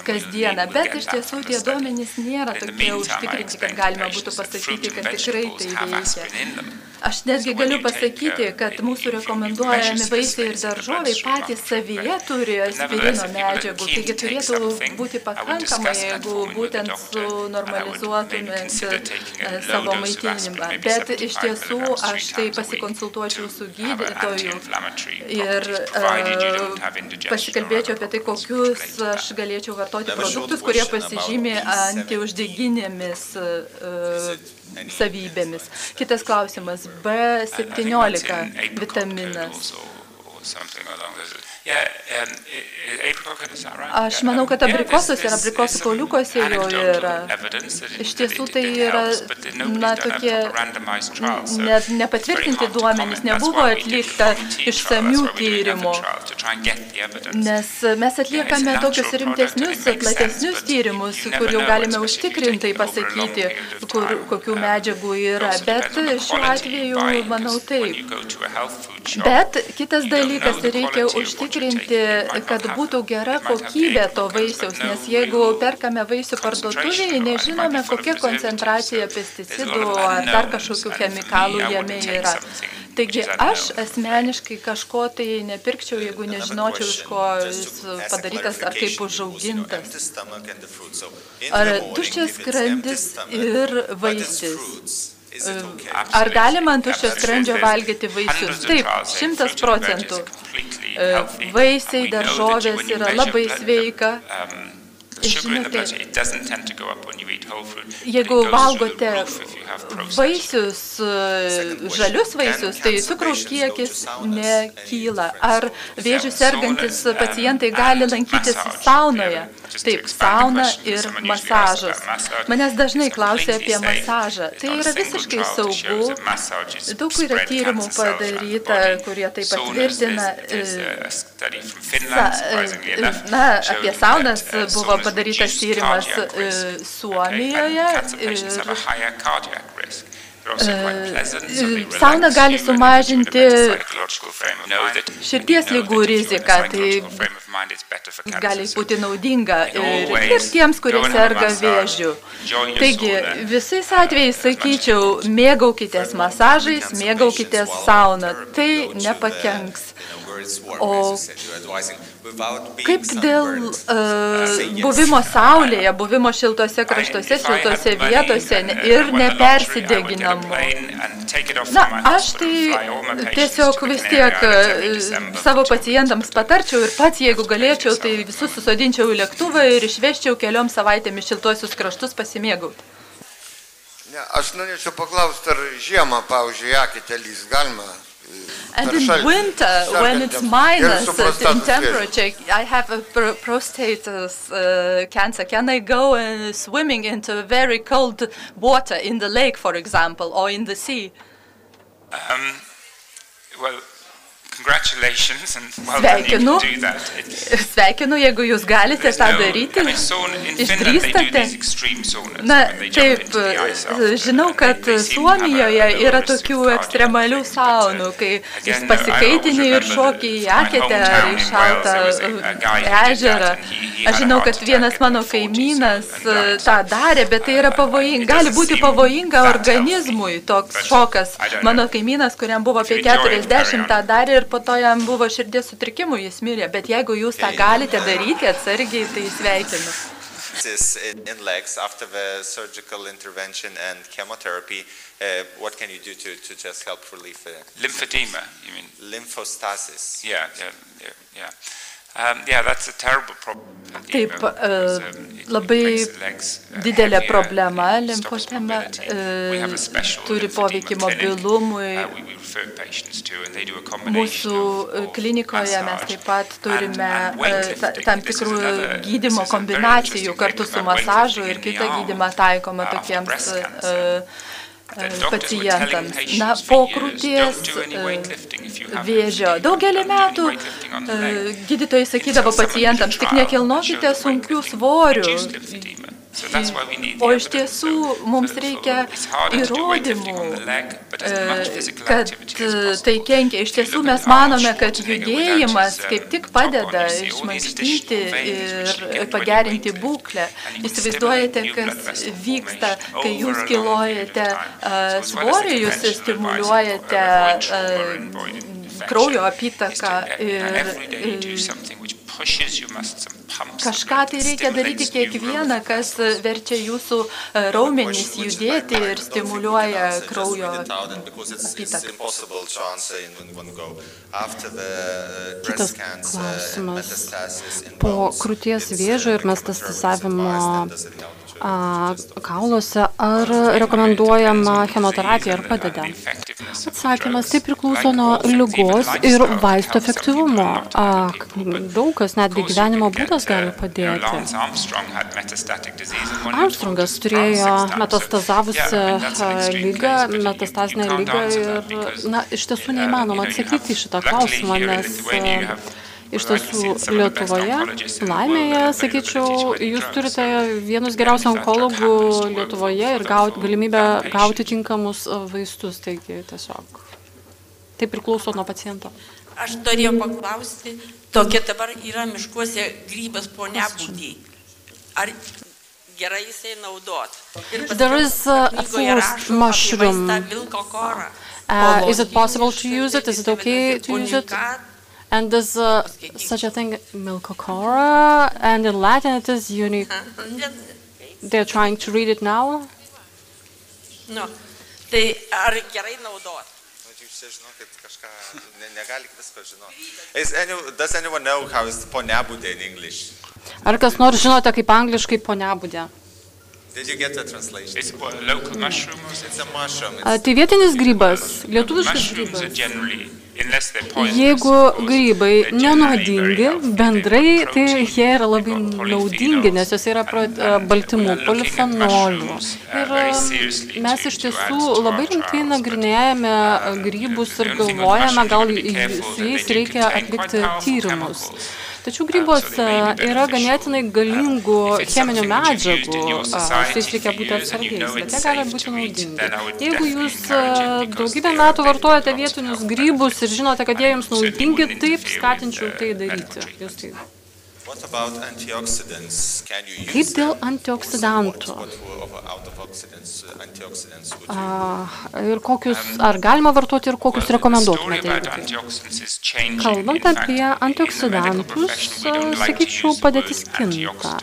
kasdieną. Bet iš tiesų tie duomenys nėra tokie užtikrinti, kad galima būtų pasakyti, kad tikrai tai veikia. Aš netgi galiu pasakyti, kad mūsų rekomenduojami vaisiai ir daržovai patys savyje turi aspirino medžiagų, taigi turėtų būti pakankamai, jeigu būtent sunormalizuotumėt savo maitinimą. Bet iš tiesų aš tai pasikonsultuočiau su gydytoju ir pasikalbėčiau apie tai, kokius aš galėčiau vartoti produktus, kurie pasižymi antiuždeginėmis savybėmis. Kitas klausimas, B17 vitaminas. Aš manau, kad abrikosas ir abrikosų kauliukose jo yra. Iš tiesų tai yra tokie nepatvirtinti duomenys, nebuvo atlikta išsamių tyrimų, nes mes atliekame tokius rimtesnius, platesnius tyrimus, kur jau galime užtikrintai pasakyti, kokių medžiagų yra, bet šiuo atveju, manau, taip. Bet kitas dalykas, reikia užtikrinti, kad būtų gera kokybė to vaisiaus, nes jeigu perkame vaisių parduotuvėje, nežinome, kokia koncentracija pesticidų ar dar kažkokių chemikalų jame yra. Taigi aš asmeniškai kažko tai nepirkčiau, jeigu nežinočiau, iš ko jis padarytas ar kaip užaugintas. Ar tuščias skrandis ir vaisius. Ar galima ant tuščio skrandžio valgyti vaisius? Taip, 100%. Vaisiai, daržovės yra labai sveika. Žinote, jeigu valgote vaisius, žalius vaisius, tai cukraus kiekis nekyla. Ar vėžių sergantis pacientai gali lankytis saunoje? Taip, sauna ir masažas. Manęs dažnai klausia apie masažą. Tai yra visiškai saugu. Daug yra tyrimų padaryta, kurie tai patvirtina. Apie saunas buvo padarytas tyrimas Suomijoje. Sauna gali sumažinti širdies ligų riziką, tai gali būti naudinga ir tiems, kurie serga vėžiu. Taigi, visais atvejais sakyčiau, mėgaukitės masažais, mėgaukitės sauna, tai nepakenks. O kaip dėl buvimo saulėje, buvimo šiltose kraštuose, šiltose vietose ir nepersideginamu? Na, aš tai tiesiog vis tiek savo pacientams patarčiau ir pats, jeigu galėčiau, tai visus susodinčiau į lėktuvą ir išvežčiau keliom savaitėmis šiltuosius kraštus pasimėgauti. Aš norėčiau paklausti, ar žiemą, pavyzdžiui, akite lys galima? And in winter, when it's minus in temperature, I have a prostate cancer. Can I go swimming into very cold water in the lake, for example, or in the sea? Well, congratulations and well done you can do that. Sveikinu, jeigu jūs galite tą daryti, išdrįstate. Na, taip, žinau, kad Suomijoje yra tokių ekstremalių saunų, kai jūs pasikaitini ir šoki į aketę ar į šaltą ežerą. Aš žinau, kad vienas mano kaimynas tą darė, bet tai yra pavojinga, gali būti pavojinga organizmui toks šokas. Mano kaimynas, kuriam buvo apie 40, tą darė ir po to jam buvo širdies sutrikimų, jis mirė. Bet jeigu jūs tą galite daryti atsargiai, tai sveikinu. In legs after the surgical intervention and chemotherapy, what can you do to just help relieve lymphedema? You mean lymphostasis? Yeah. Yeah, that's a terrible problem. Taip, labai didelė problema, limfodema turi poveikį mobilumui. Mūsų klinikoje mes taip pat turime tam tikrų gydymo kombinacijų kartu su masažu ir kitą gydymą taikoma tokiems pacientams. Na, po krūties vėžio daugelį metų gydytojai sakydavo pacientams, tik nekilnokite sunkių svorių. O iš tiesų mums reikia įrodymų, kad tai kenkia. Iš tiesų mes manome, kad judėjimas kaip tik padeda išmankštyti ir pagerinti būklę. Įsivaizduojate, kas vyksta, kai jūs kilojate svorį, jūs stimuliuojate kraujo apytaką ir kažką tai reikia daryti kiekvieną, kas verčia jūsų raumenys judėti ir stimuliuoja kraujo apytaką. Kitas klausimas. Po krūties vėžio ir metastazavimo kauluose, ar rekomenduojama chemoterapija, ar padeda? Atsakymas, tai priklauso nuo ligos ir vaistų efektyvumo. Daug kas, netgi gyvenimo būdas gali padėti. Armstrongas turėjo metastazavusią lygą, metastazinę lygą ir, na, iš tiesų neįmanoma atsakyti į šitą klausimą, nes iš tiesų Lietuvoje, laimėje, sakyčiau, jūs turite vienus geriausių onkologų Lietuvoje ir galimybę gauti tinkamus vaistus, taigi tiesiog. Tai priklauso nuo paciento. Aš norėjau paklausti, tokia dabar yra miškuose grybas ponebūdį. Ar gerai jisai naudot? There is a forest mushroom. Is it possible to use it? Is it okay to use it? And there's such a thing, Milkocora, and in Latin it is unique. They're trying to read it now. No, tai ar gerai naudot? jūs čia žinokit kažką, negalit visko žinoti. Does anyone know how is poniabudė in English? Ar kas nors žinote, kaip angliškai poniabudė? Did you get the translation? It's a local mushroom. It's a mushroom. Tai vietinis grybas, lietuviškas grybas. Jeigu grybai nenuodingi, bendrai, tai jie yra labai naudingi, nes jos yra baltymų, polifenolių. Ir mes iš tiesų labai rimtai nagrinėjame grybus ir galvojame, gal su jais reikia atlikti tyrimus. Tačiau grybuose yra ganėtinai galingų cheminių medžiagų, su jais reikia būti atsargiais, bet jie gali būti naudingi. Jeigu jūs daugybę metų vartojate vietinius grybus ir žinote, kad jie jums naudingi, taip skatinčiau tai daryti. Kaip dėl antioksidantų? Ir ar galima vartoti ir kokius rekomenduotumėte? Kalbant apie antioksidantus, sakyčiau, padėtis kinta.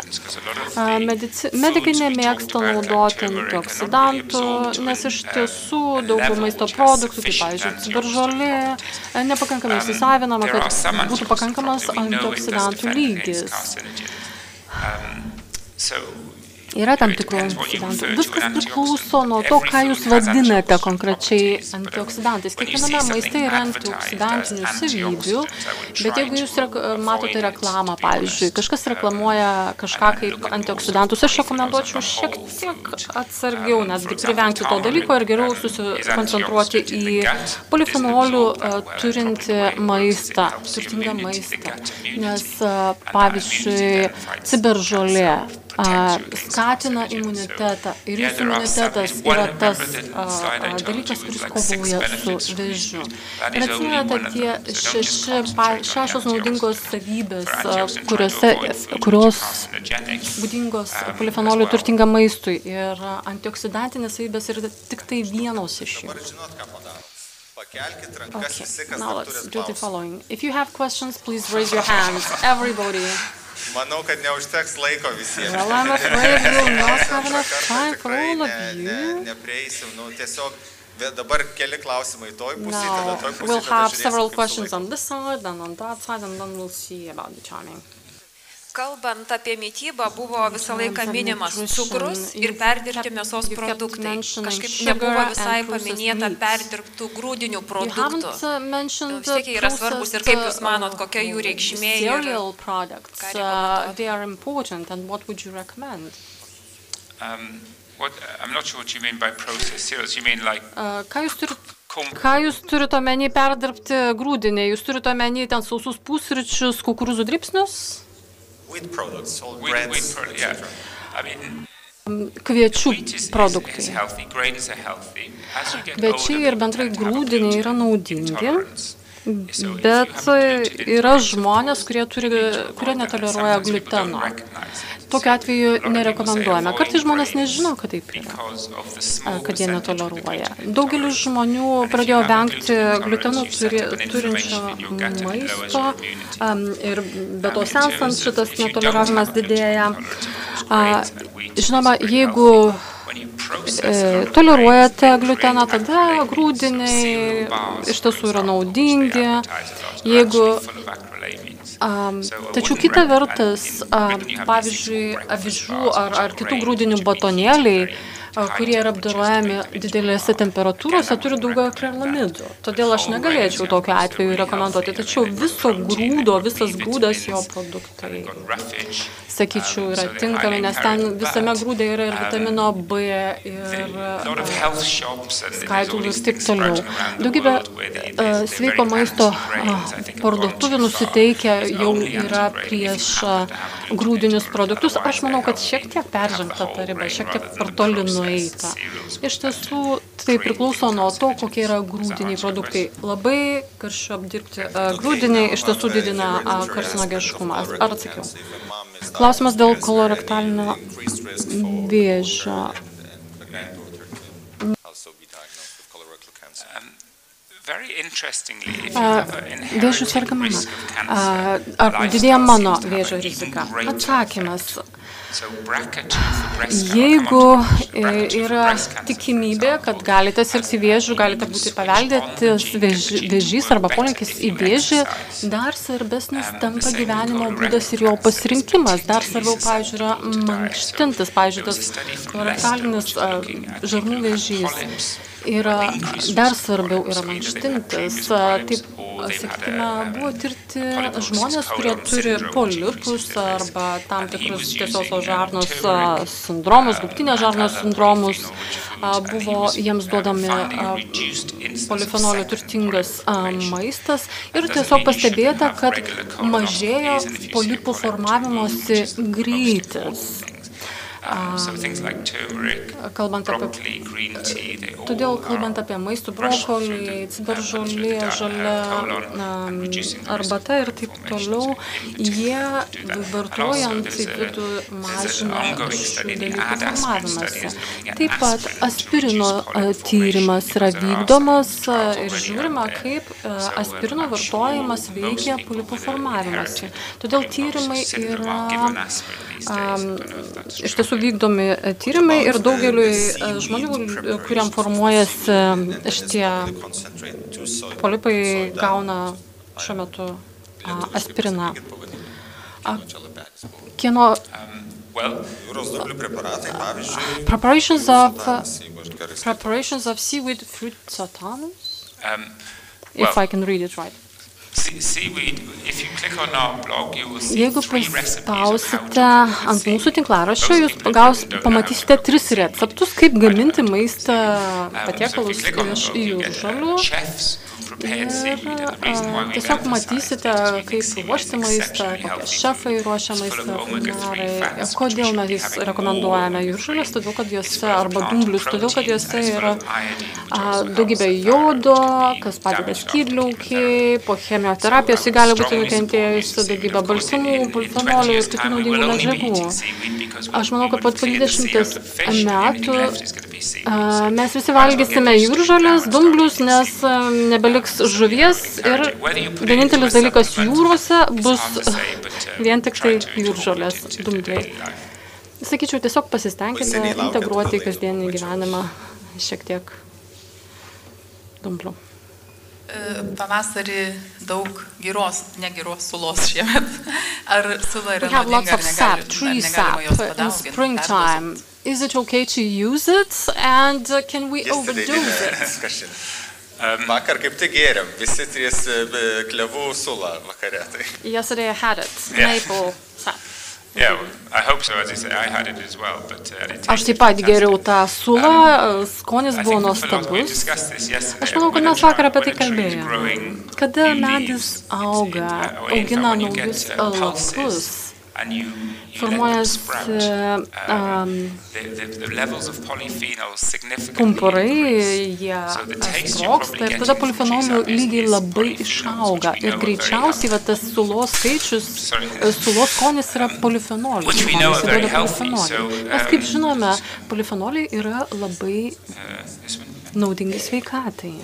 Medikai nemėgsta naudoti antioksidantų, nes iš tiesų daug maisto produktų, kaip pavyzdžiui, ciberžolė, nepakankamai įsisavinama, kad būtų pakankamas antioksidantų lygis. Yra tam tikrų antioksidantų. Viskas priklauso nuo to, ką jūs vadinate konkrečiai antioksidantais. Kiekviename maiste yra antioksidantinių savybių, bet jeigu jūs matote reklamą, pavyzdžiui, kažkas reklamuoja kažką kaip antioksidantus, aš rekomenduočiau šiek tiek atsargiau, netgi privengti to dalyko ir geriau susikoncentruoti į polifenolių turintį maistą, turtingą maistą. Nes, pavyzdžiui, ciberžolė skatina imunitetą ir jūsų imunitetas yra tas dalykas, kuris kovoja su vėžiu. Ir atsimenate tie šešios naudingos savybės, kurios būdingos polifenolių turtingam maistui ir antioksidantinės savybės yra tik tai vienos iš jų. Okay, now let's do the following. If you have questions, please raise your hands. Everybody. Manau, kad neužteks laiko visiems. Well, I'm afraid we'll not have enough time for all of you. Neprieisim, tiesiog dabar keli klausimai toj pusėje, tada toj pusėje. We'll have several questions on this side and on that side, and then we'll see about the timing. Kalbant apie mitybą, buvo visą laiką minimas cukrus ir perdirbti mėsos produktai. Kažkaip nebuvo visai paminėta perdirbtų grūdinių produktų. Vis tiek yra svarbus ir kaip jūs manot, kokia jų reikšmė ir Ką jūs turite omeny perdirbti grūdinį? Jūs turite omeny ten sausus pusryčius, kukurūzų dribsnius? Kviečių produktai. Kviečiai ir bendrai grūdiniai yra naudingi, bet yra žmonės, kurie netoleruoja gluteno. Tokiu atveju nerekomenduojame. Kartais žmonės nežino, kad taip yra, kad jie netoleruoja. Daugelis žmonių pradėjo vengti glutenų turinčio maisto ir be to senstant šitas netoleravimas didėja. Žinoma, jeigu toleruojate gliuteną, tada grūdiniai iš tiesų yra naudingi. Tačiau kita vertus, pavyzdžiui, avižų ar kitų grūdinių batonėliai, kurie yra apdorojami didelėse temperatūrose, turi daugiau akrilamidų. Todėl aš negalėčiau tokiu atveju rekomenduoti. Tačiau visas grūdas jo produktai, sakyčiau, yra tinkami, nes ten visame grūde yra ir vitamino B, ir skaidulų ir taip toliau. Daugybė sveiko maisto parduotuvių nusiteikę jau yra prieš grūdinius produktus. Aš manau, kad šiek tiek peržengta ta riba, šiek tiek per toli nueita. Iš tiesų, tai priklauso nuo to, kokie yra grūdiniai produktai. Labai karščiu apdirbti grūdiniai iš tiesų didina karcinogeniškumą. Ar atsakiau? Klausimas dėl kolorektalinio vėžio. Vėžių serga mama. Ar didėja mano vėžio rizika? Atsakymas. Jeigu yra tikimybė, kad galite sirgti vėžių, galite būti paveldėtis vėžys arba polinkis į vėžį, dar svarbesnis tampa gyvenimo būdas ir jo pasirinkimas. Dar svarbiau, pavyzdžiui, yra mankštintis, pavyzdžiui, tas kolorektalinis žarnų vėžys. Dar svarbiau yra mankštintis. Taip, sakykime, buvo tirti žmonės, kurie turi polipus arba tam tikrus tiesiosios žarnos sindromus, gaubtinės žarnos sindromus. Buvo jiems duodami polifenolių turtingas maistas ir tiesiog pastebėta, kad mažėjo polipų formavimosi greitis. Kalbant apie maistų, brokolį, ciberžolė, žalia arbata ir taip toliau, jie vartojant į vidų mažina šių dalykų formavimąsi. Taip pat aspirino tyrimas yra vykdomas ir žiūrima, kaip aspirino vartojimas veikia polipų formavimąsi. Todėl tyrimai yra iš tiesų vykdomi tyrimai ir daugeliui žmonių, kuriam formuojasi šitie polipai, gauna šiuo metu aspiriną. Kieno preparations of seaweed fruit satanus? If I can read it right. Jeigu paspausite ant mūsų tinklaraščio, jūs pamatysite 3 receptus, kaip gaminti maistą patiekalus iš jūržolių. Ir tiesiog matysite, kaip ruošti maistą, kokie šefai ruošia maistą, kulinarai. Kodėl mes rekomenduojame jūržolės? Todėl, kad juose, arba dumblius, todėl, kad juose yra daugybė jodo, kas padeda skydliaukei, po chemioterapijos jį gali būti nukentėjusi, daugybė baltymų, polifenolių ir kitų naudingų medžiagų. Aš manau, kad po 20 metų mes visi valgysime jūržolės, dumblius, nes nebeliks žuvies ir vienintelis dalykas jūrose bus vien tik tai jūržolės, dumbliai. Sakyčiau, tiesiog pasistengkite integruoti į kasdienį gyvenimą šiek tiek dumblių. Pavasarį daug giros, negiros sulos šiemet. Ar sula yra naudinga, ar negalima jos padauginti? Is it okay to use it and can we overdose it? Vakar kaip tik gėrėm, visi 3 klevų sulą vakare. Yesterday I had it, maple sap. Aš taip pat geriau tą sulą, skonis buvo nuostabus. Aš manau, kad mes vakar apie tai kalbėjome. Kada medis augina naujus lapus, formuojasi pumpurai, jie sprogsta ir tada polifenolių lygiai labai išauga. Ir greičiausiai tas sulos skaičius, sulos skonis yra polifenolių. Mes kaip žinome, polifenoliai yra labai naudingi sveikatai.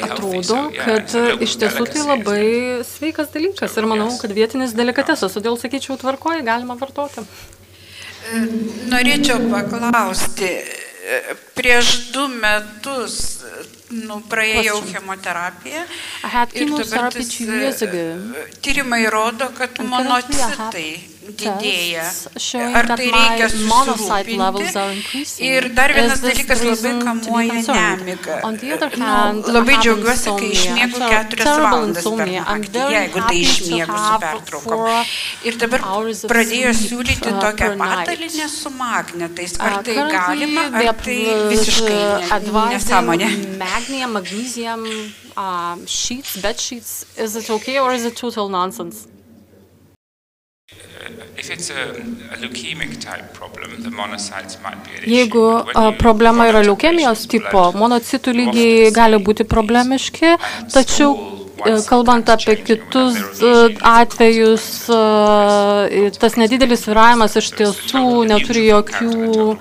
Atrodo, kad iš tiesų tai labai sveikas dalykas ir manau, kad vietinis delikatesas, todėl sakyčiau tvarkoje galima vartoti. Norėčiau paklausti, prieš 2 metus praėjau chemoterapiją ir dabar tyrimai rodo, kad monocitai didėja. Ar tai reikia susirūpinti? Ir dar vienas dalykas labai kamuoja nemiga. Labai džiaugiuosi, kai išmiegu 4 valandas per naktį, jeigu tai išmiegu su pertraukom. Ir dabar pradėjo siūlyti tokią patalynę su magnetais. Ar tai galima, ar tai visiškai nesąmonė? Magnesium, magnesium, sheets, bed sheets, is it okay or is it total nonsense? Jeigu problema yra leukemijos tipo, monocitų lygiai gali būti problemiški, tačiau kalbant apie kitus atvejus, tas nedidelis svyravimas iš tiesų neturi jokių,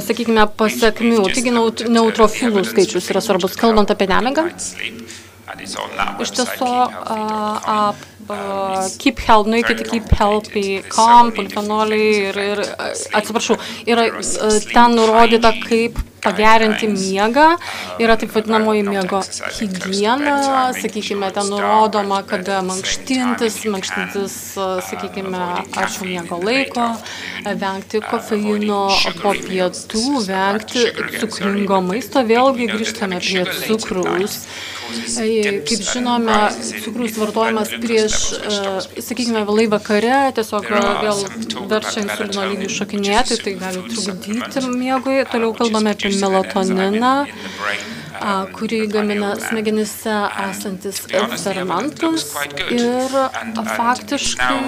sakykime, pasekmių. Taigi neutrofilų skaičius yra svarbus, kalbant apie nemigą. Iš tiesų, nueikite keep healthy, calm, polifenoliai ir atsiprašau, yra ten nurodyta, kaip pagerinti miegą, yra taip vadinamoji miego higiena, sakykime, ten nurodoma, kada mankštintis, sakykime, arčiau miego laiko, vengti kofeino po pietų, vengti cukringo maisto, vėlgi grįžtame prie cukraus. Kaip žinome, cukrus vartojimas prieš, sakykime, vėlai vakare, tiesiog vėl verčia insulino lygį šokinėti, tai gali trukdyti miegui. Toliau kalbame apie melatoniną, kurį gamina smegenyse esantis fermentas ir faktiškai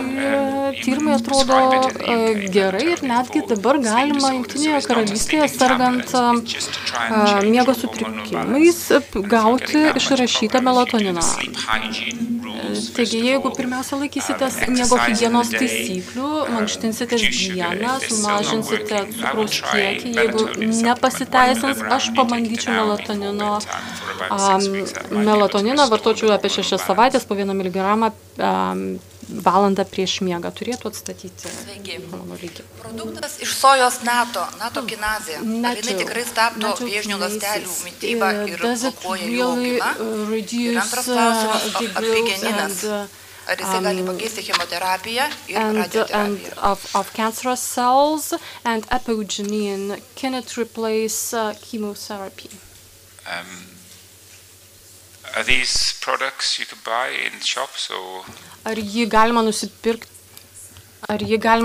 tyrimai atrodo gerai ir netgi dabar galima Jungtinėje karalystėje sergant miego sutrikimais gauti išrašytą melatoniną. Taigi, jeigu pirmiausia laikysitės miego higienos taisyklių, mankštinsitės dieną, sumažinsite cukraus kiekį, jeigu nepasiteisins, aš pabandyčiau melatoniną vartočiau apie 6 savaitės po 1 mg valandą prieš miegą. Turėtų atstatyti hormonų lygį. Produktas iš sojos nato kinazė. Ar jinai tikrai stabdo vėžinių ląstelių mitybą ir blokuoja jų augimą? Ir antras klausimas apie geninas. Ar jisai gali pakeisti chemoterapiją ir radioterapiją? Of cancerous cells and apogenin, can it replace chemotherapy? Are these products you could buy in shops or? Ar jį galima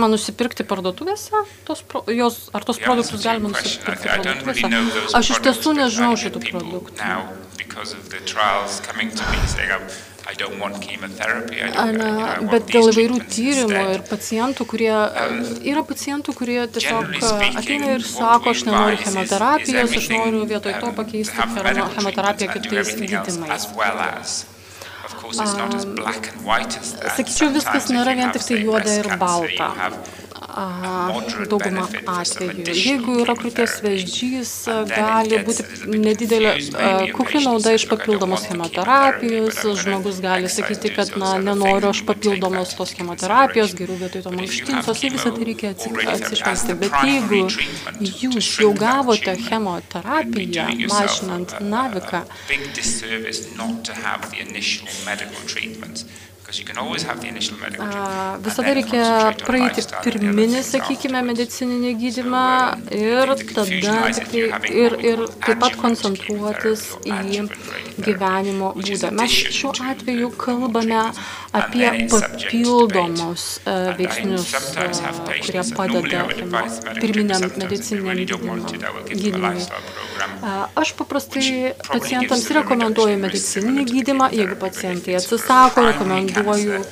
nusipirkti parduotuvėse? Ar tos produktus galima nusipirkti parduotuvėse? Aš iš tiesų nežinau šitų produktų. Bet dėl įvairių tyrimų ir pacientų, kurie tiesiog ateina ir sako, aš nenoriu chemoterapijos, aš noriu vietoj to pakeisti chemoterapiją kitais gydymais. Sakyčiau, viskas nėra vien tik tai juoda ir balta. Daugumą atvejų. Jeigu yra krūties vėžys, gali būti nedidelė kukli nauda iš papildomos chemoterapijos, žmogus gali sakyti, kad nenoriu aš papildomos tos chemoterapijos, geriau vietoj to mankštinsios, į visą tai reikia atsižvelgti. Bet jeigu jūs jau gavote chemoterapiją, mažinant naviką, visada reikia praeiti pirminį, sakykime, medicininį gydymą ir tada ir taip pat koncentruotis į gyvenimo būdą. Mes šiuo atveju kalbame apie papildomus veiksnius, kurie padeda pirminiam medicininiam gydymui. Aš paprastai pacientams rekomenduoju medicininį gydymą, jeigu pacientai atsisako, rekomenduoju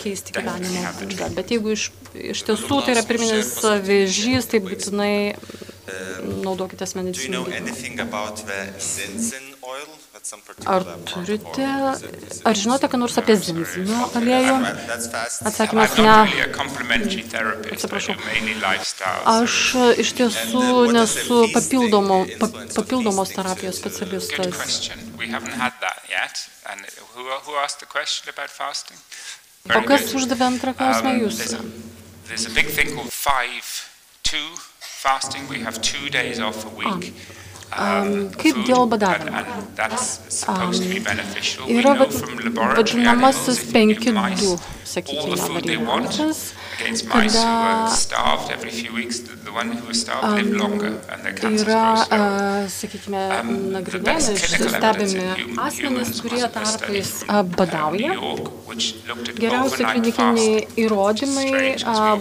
keisti gyvenimo būdą. Bet jeigu iš tiesų tai yra pirminis vėžys, tai būtinai naudokitės medicininį gydymą. Ar žinote, ką nors apie zinzinio aliejų? Atsakymas ne. Atsiprašau. Aš iš tiesų nesu papildomos terapijos specialistas. O kas uždavė antrą klausimą jūs? Kaip dėl badavimo? Yra vadinamasis 5-2, sakykime, variantas, kada yra, sakykime, nagrinėjami, stebimi asmenys, kurie tarpais badauja. Geriausi klinikiniai įrodymai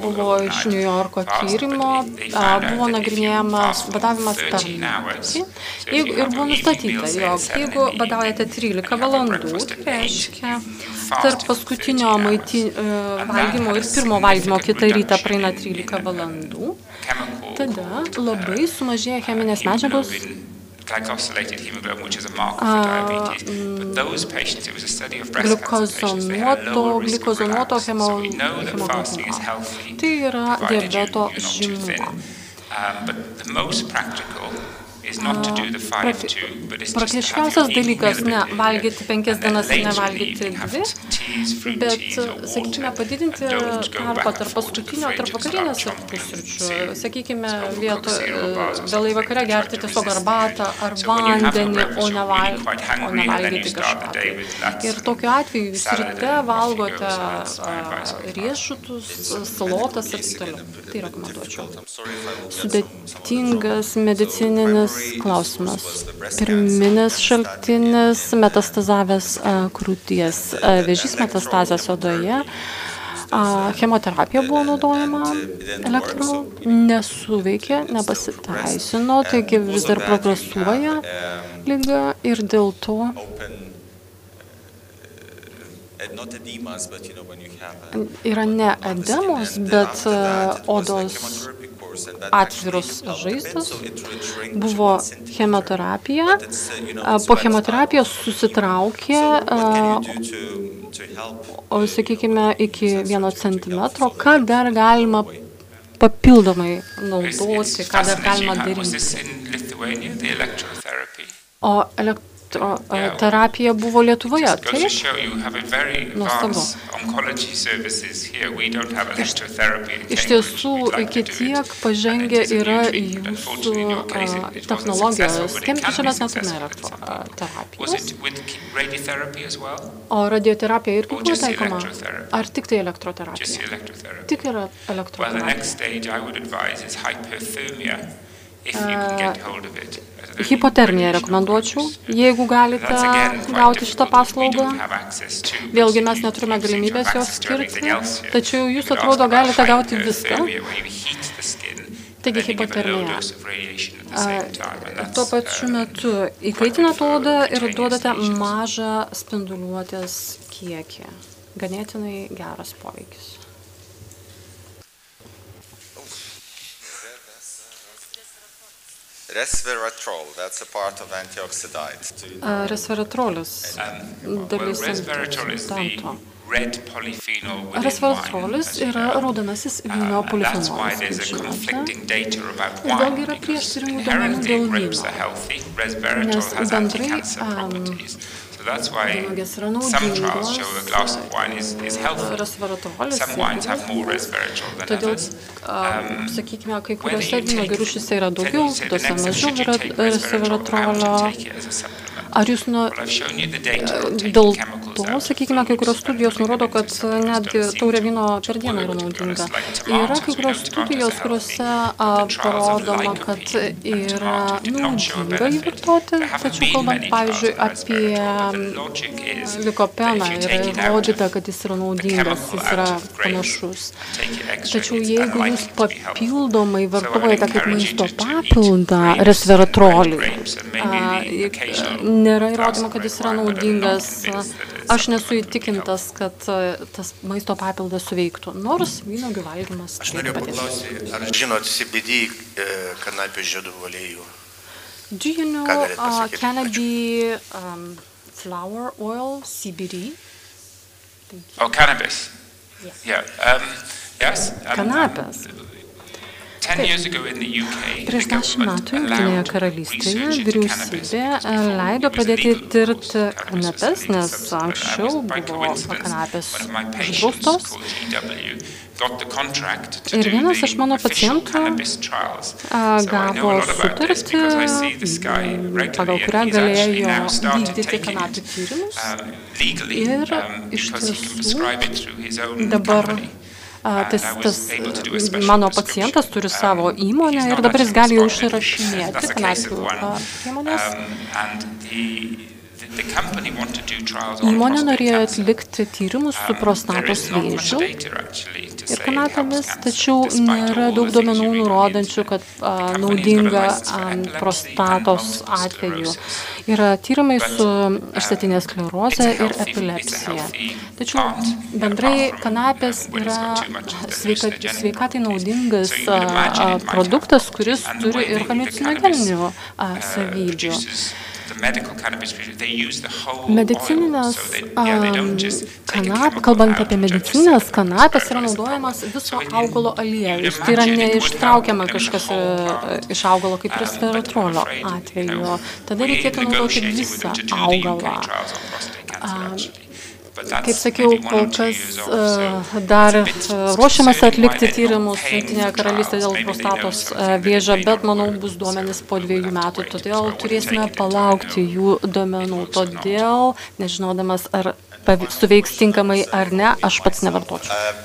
buvo iš New Yorko tyrimo, buvo nagrinėjamas badavimas per naktį ir buvo nustatyta, jog jeigu badaujate 13 valandų, tai reiškia, tarp paskutinio valgymo ir pirmo valgymo kitą rytą praeina 13 valandų, tada labai sumažėja cheminės medžiagos glycosylated hemoglobin, which is a marker for diabetes. But those patients, it was a study of breast cancer patients, they had a lower risk of relapse. So we know that fasting is healthy, provided you're not too thin. But the most practical is not to do the 5-2, but it's just to have your dalykas ne valgyti 5 dienas ir nevalgyti 2, bet, sakykime, padidinti tarpą tarp paskutinio, tarp vakarinės ir pusryčių. Sakykime, vėlai vakare gerti tiesiog arbatą ar vandenį, o nevalgyti kažką. Ir tokiu atveju jūs ryte valgote riešutus, salotas ir toliau. Tai rekomenduočiau. Sudėtingas medicininis klausimas. Pirminis šaltinis metastazavęs krūties vėžys, metastazės odoje. Chemoterapija buvo naudojama nesuveikė, nepasiteisino, taigi vis dar progresuoja liga ir dėl to yra ne edemos, bet odos atviros žaizdos, buvo chemoterapija, po chemoterapijos susitraukė, sakykime, iki 1 centimetro, ką dar galima papildomai naudoti, ką dar galima daryti. O terapija buvo Lietuvoje, taip? Nuostabu. Iš tiesų, iki tiek pažengę yra jūsų technologijos. Čia mes neturime elektroterapijos. O radioterapija irgi buvo taikoma? Ar tik tai elektroterapija? Tik yra elektroterapija. Hipotermiją rekomenduočiau, jeigu galite gauti šitą paslaugą. Vėlgi mes neturime galimybės jos skirti, tačiau jūs atrodo galite gauti viską. Taigi hipotermija. Tuo pačiu metu įkaitinate odą ir duodate mažą spinduliuotės kiekį. Ganėtinai geras poveikis. Resveratrol, that's a part of antioxidant. Resveratrolis dalis antioksidanto. Resveratrolis yra raudonasis vyno polifenolis, kaip žinote. Ir daug yra prieštaringų duomenų dėl vyno, nes bendrai vynuogės yra naudingos, resveratrolis todėl, sakykime, kai kuriuose vynuogių rūšyse yra daugiau, kitose mažiau yra resveratrolio. Ar jūs dėl to, sakykime, kai kurios studijos nurodo, kad netgi taurė vyno per dieną yra naudinga. Yra kai kurios studijos, kuriuose parodoma, kad yra naudinga jį vartoti, tačiau kalbant, pavyzdžiui, apie likopeną yra įrodyta, kad jis yra naudingas, jis yra panašus. Tačiau jeigu jūs papildomai vartojate kaip maisto papildą resveratrolį, nėra įrodymo, kad jis yra naudingas. Aš nesu įtikintas, kad tas maisto papildas suveiktų, nors vynuogių valgymas. Aš noriu paklausti, ar žinot CBD kanapės žiedų aliejų? Do you know cannabis flower oil, CBD? Oh, cannabis? Yeah. Yes. Kanapės. Prieš 10 metų Jungtinėje karalystėje vyriausybė leido pradėti tirti kanapes, nes anksčiau buvo kanapės uždraustos. Ir vienas iš mano pacientų gavo sutartį, pagal kurią galėjo vykdyti kanapių tyrimus. Ir iš tiesų dabar mano pacientas turi savo įmonę ir dabar jis gali jau išrašinėti kanapių priemonės. Įmonė norėjo atlikti tyrimus su prostatos vėžiu ir kanapėmis, tačiau nėra daug duomenų nurodančių, kad naudinga prostatos atveju. Yra tyrimai su išsėtinė sklerozė ir epilepsija. Tačiau bendrai kanapės yra sveikatai naudingas produktas, kuris turi ir haliucinogeninių savybių. Kalbant apie medicininės kanapės, yra naudojamas viso augalo aliejus. Tai yra neištraukiama kažkas iš augalo, kaip resveratrolio atveju. Tada reikėtų naudoti visą augalą. Kaip sakiau, kol kas dar ruošiamas atlikti tyrimus Jungtinėje karalystėje dėl prostatos vėžio, bet manau bus duomenys po 2 metų, todėl turėsime palaukti jų duomenų. Todėl, nežinodamas, ar suveiks tinkamai ar ne, aš pats nevartočiau.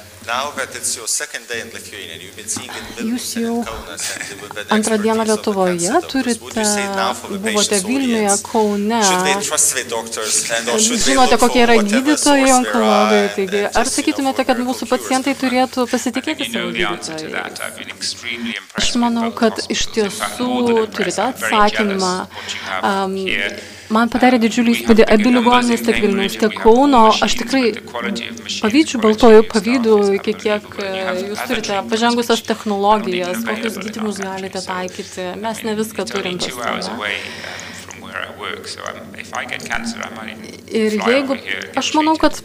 Jūs jau antrą dieną Lietuvoje buvote Vilniuje, Kaune. Žinote, kokie yra gydytojai, onkologai. Taigi, ar sakytumėte, kad mūsų pacientai turėtų pasitikėti savo gydytojais? Aš manau, kad iš tiesų turite atsakymą. Man padarė didžiulį įspūdį abi ligoninės, tiek Vilniaus, tiek Kauno. Aš tikrai pavydžiu, baltoju pavydu, kiek jūs turite pažengusias technologijas, kokius gydymus galite taikyti. Mes ne viską turim pas tave. Ir jeigu, aš manau, kad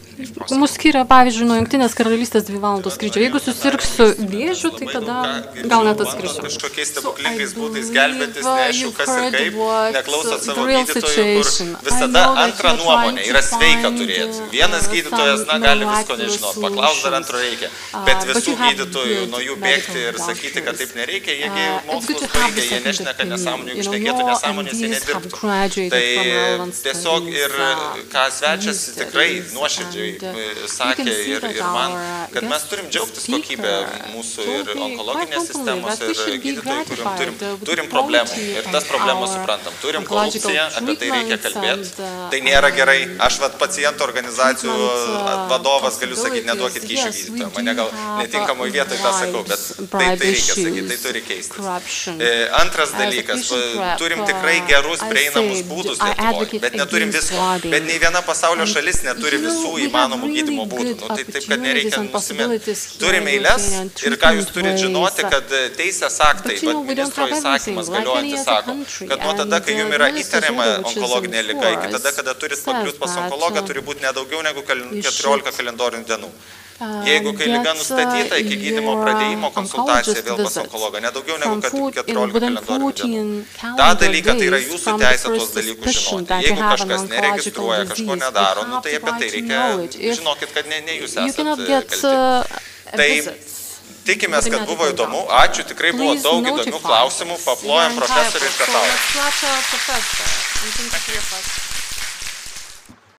mus skiria, pavyzdžiui, nuo Jungtinės karalystės 2 valandos skrydžio. Jeigu susirgsiu vėžiu, tai tada gal net atskrisiu. Kažkokiais stebuklingais būdais gelbėtis, neaišku, kas ir kaip, neklausot savo gydytojų, kur visada antrą nuomonę yra sveika turėti. Vienas gydytojas, gali visko nežinot, paklaus dar antro reikia, bet visų gydytojų nuo jų bėgti ir sakyti, kad taip nereikia, jiegi mokslus baigia, jie nešneka nesąmonių, jeigu šnekėtų nesąmonės, jie nedirbtų. Tai tiesiog ir ką svečias tikrai nuoširdžiai sakė ir man, kad mes turim džiaugtis kokybę mūsų ir onkologinės sistemos ir gydytojų, kuriuom turim problemų ir tas problemas suprantam. Turim korupciją, apie tai reikia kalbėti. Tai nėra gerai. Aš pacientų organizacijų vadovas galiu sakyti, neduokit kyšių gydytojų. Mane gal netinkamoj vietoj tą sakau, bet tai reikia sakyti, tai turi keistis. Antras dalykas, turim tikrai gerus prieinamus būdus Lietuvoje, bet neturim visko. Bet nei viena pasaulio šalis neturi visų įmanomų gydymo būdų. Tai taip, kad nereikia nusiminti. Turim eilės ir ką jūs turite žinoti, kad teisės aktai, ministro įsakymas galiojantis sako, kad nuo tada, kai jums yra įtariama onkologinė liga, iki tada, kada turit pakliūti pas onkologą, turi būti nedaugiau negu 14 kalendorinių dienų. Jeigu kai liga nustatyta iki gydymo pradėjimo konsultacija vėl pas onkologą, nedaugiau negu 14 kalendorinių dienų. Ta dalyka tai yra jūsų teisė tuos dalykus žinoti. Jeigu kažkas neregistruoja, kažko nedaro, tai apie tai reikia žinokit, kad ne jūs esat kalti. Tai tikimės, kad buvo įdomu. Ačiū, tikrai buvo daug įdomių klausimų. Paplojam profesoriui ir Kataurai.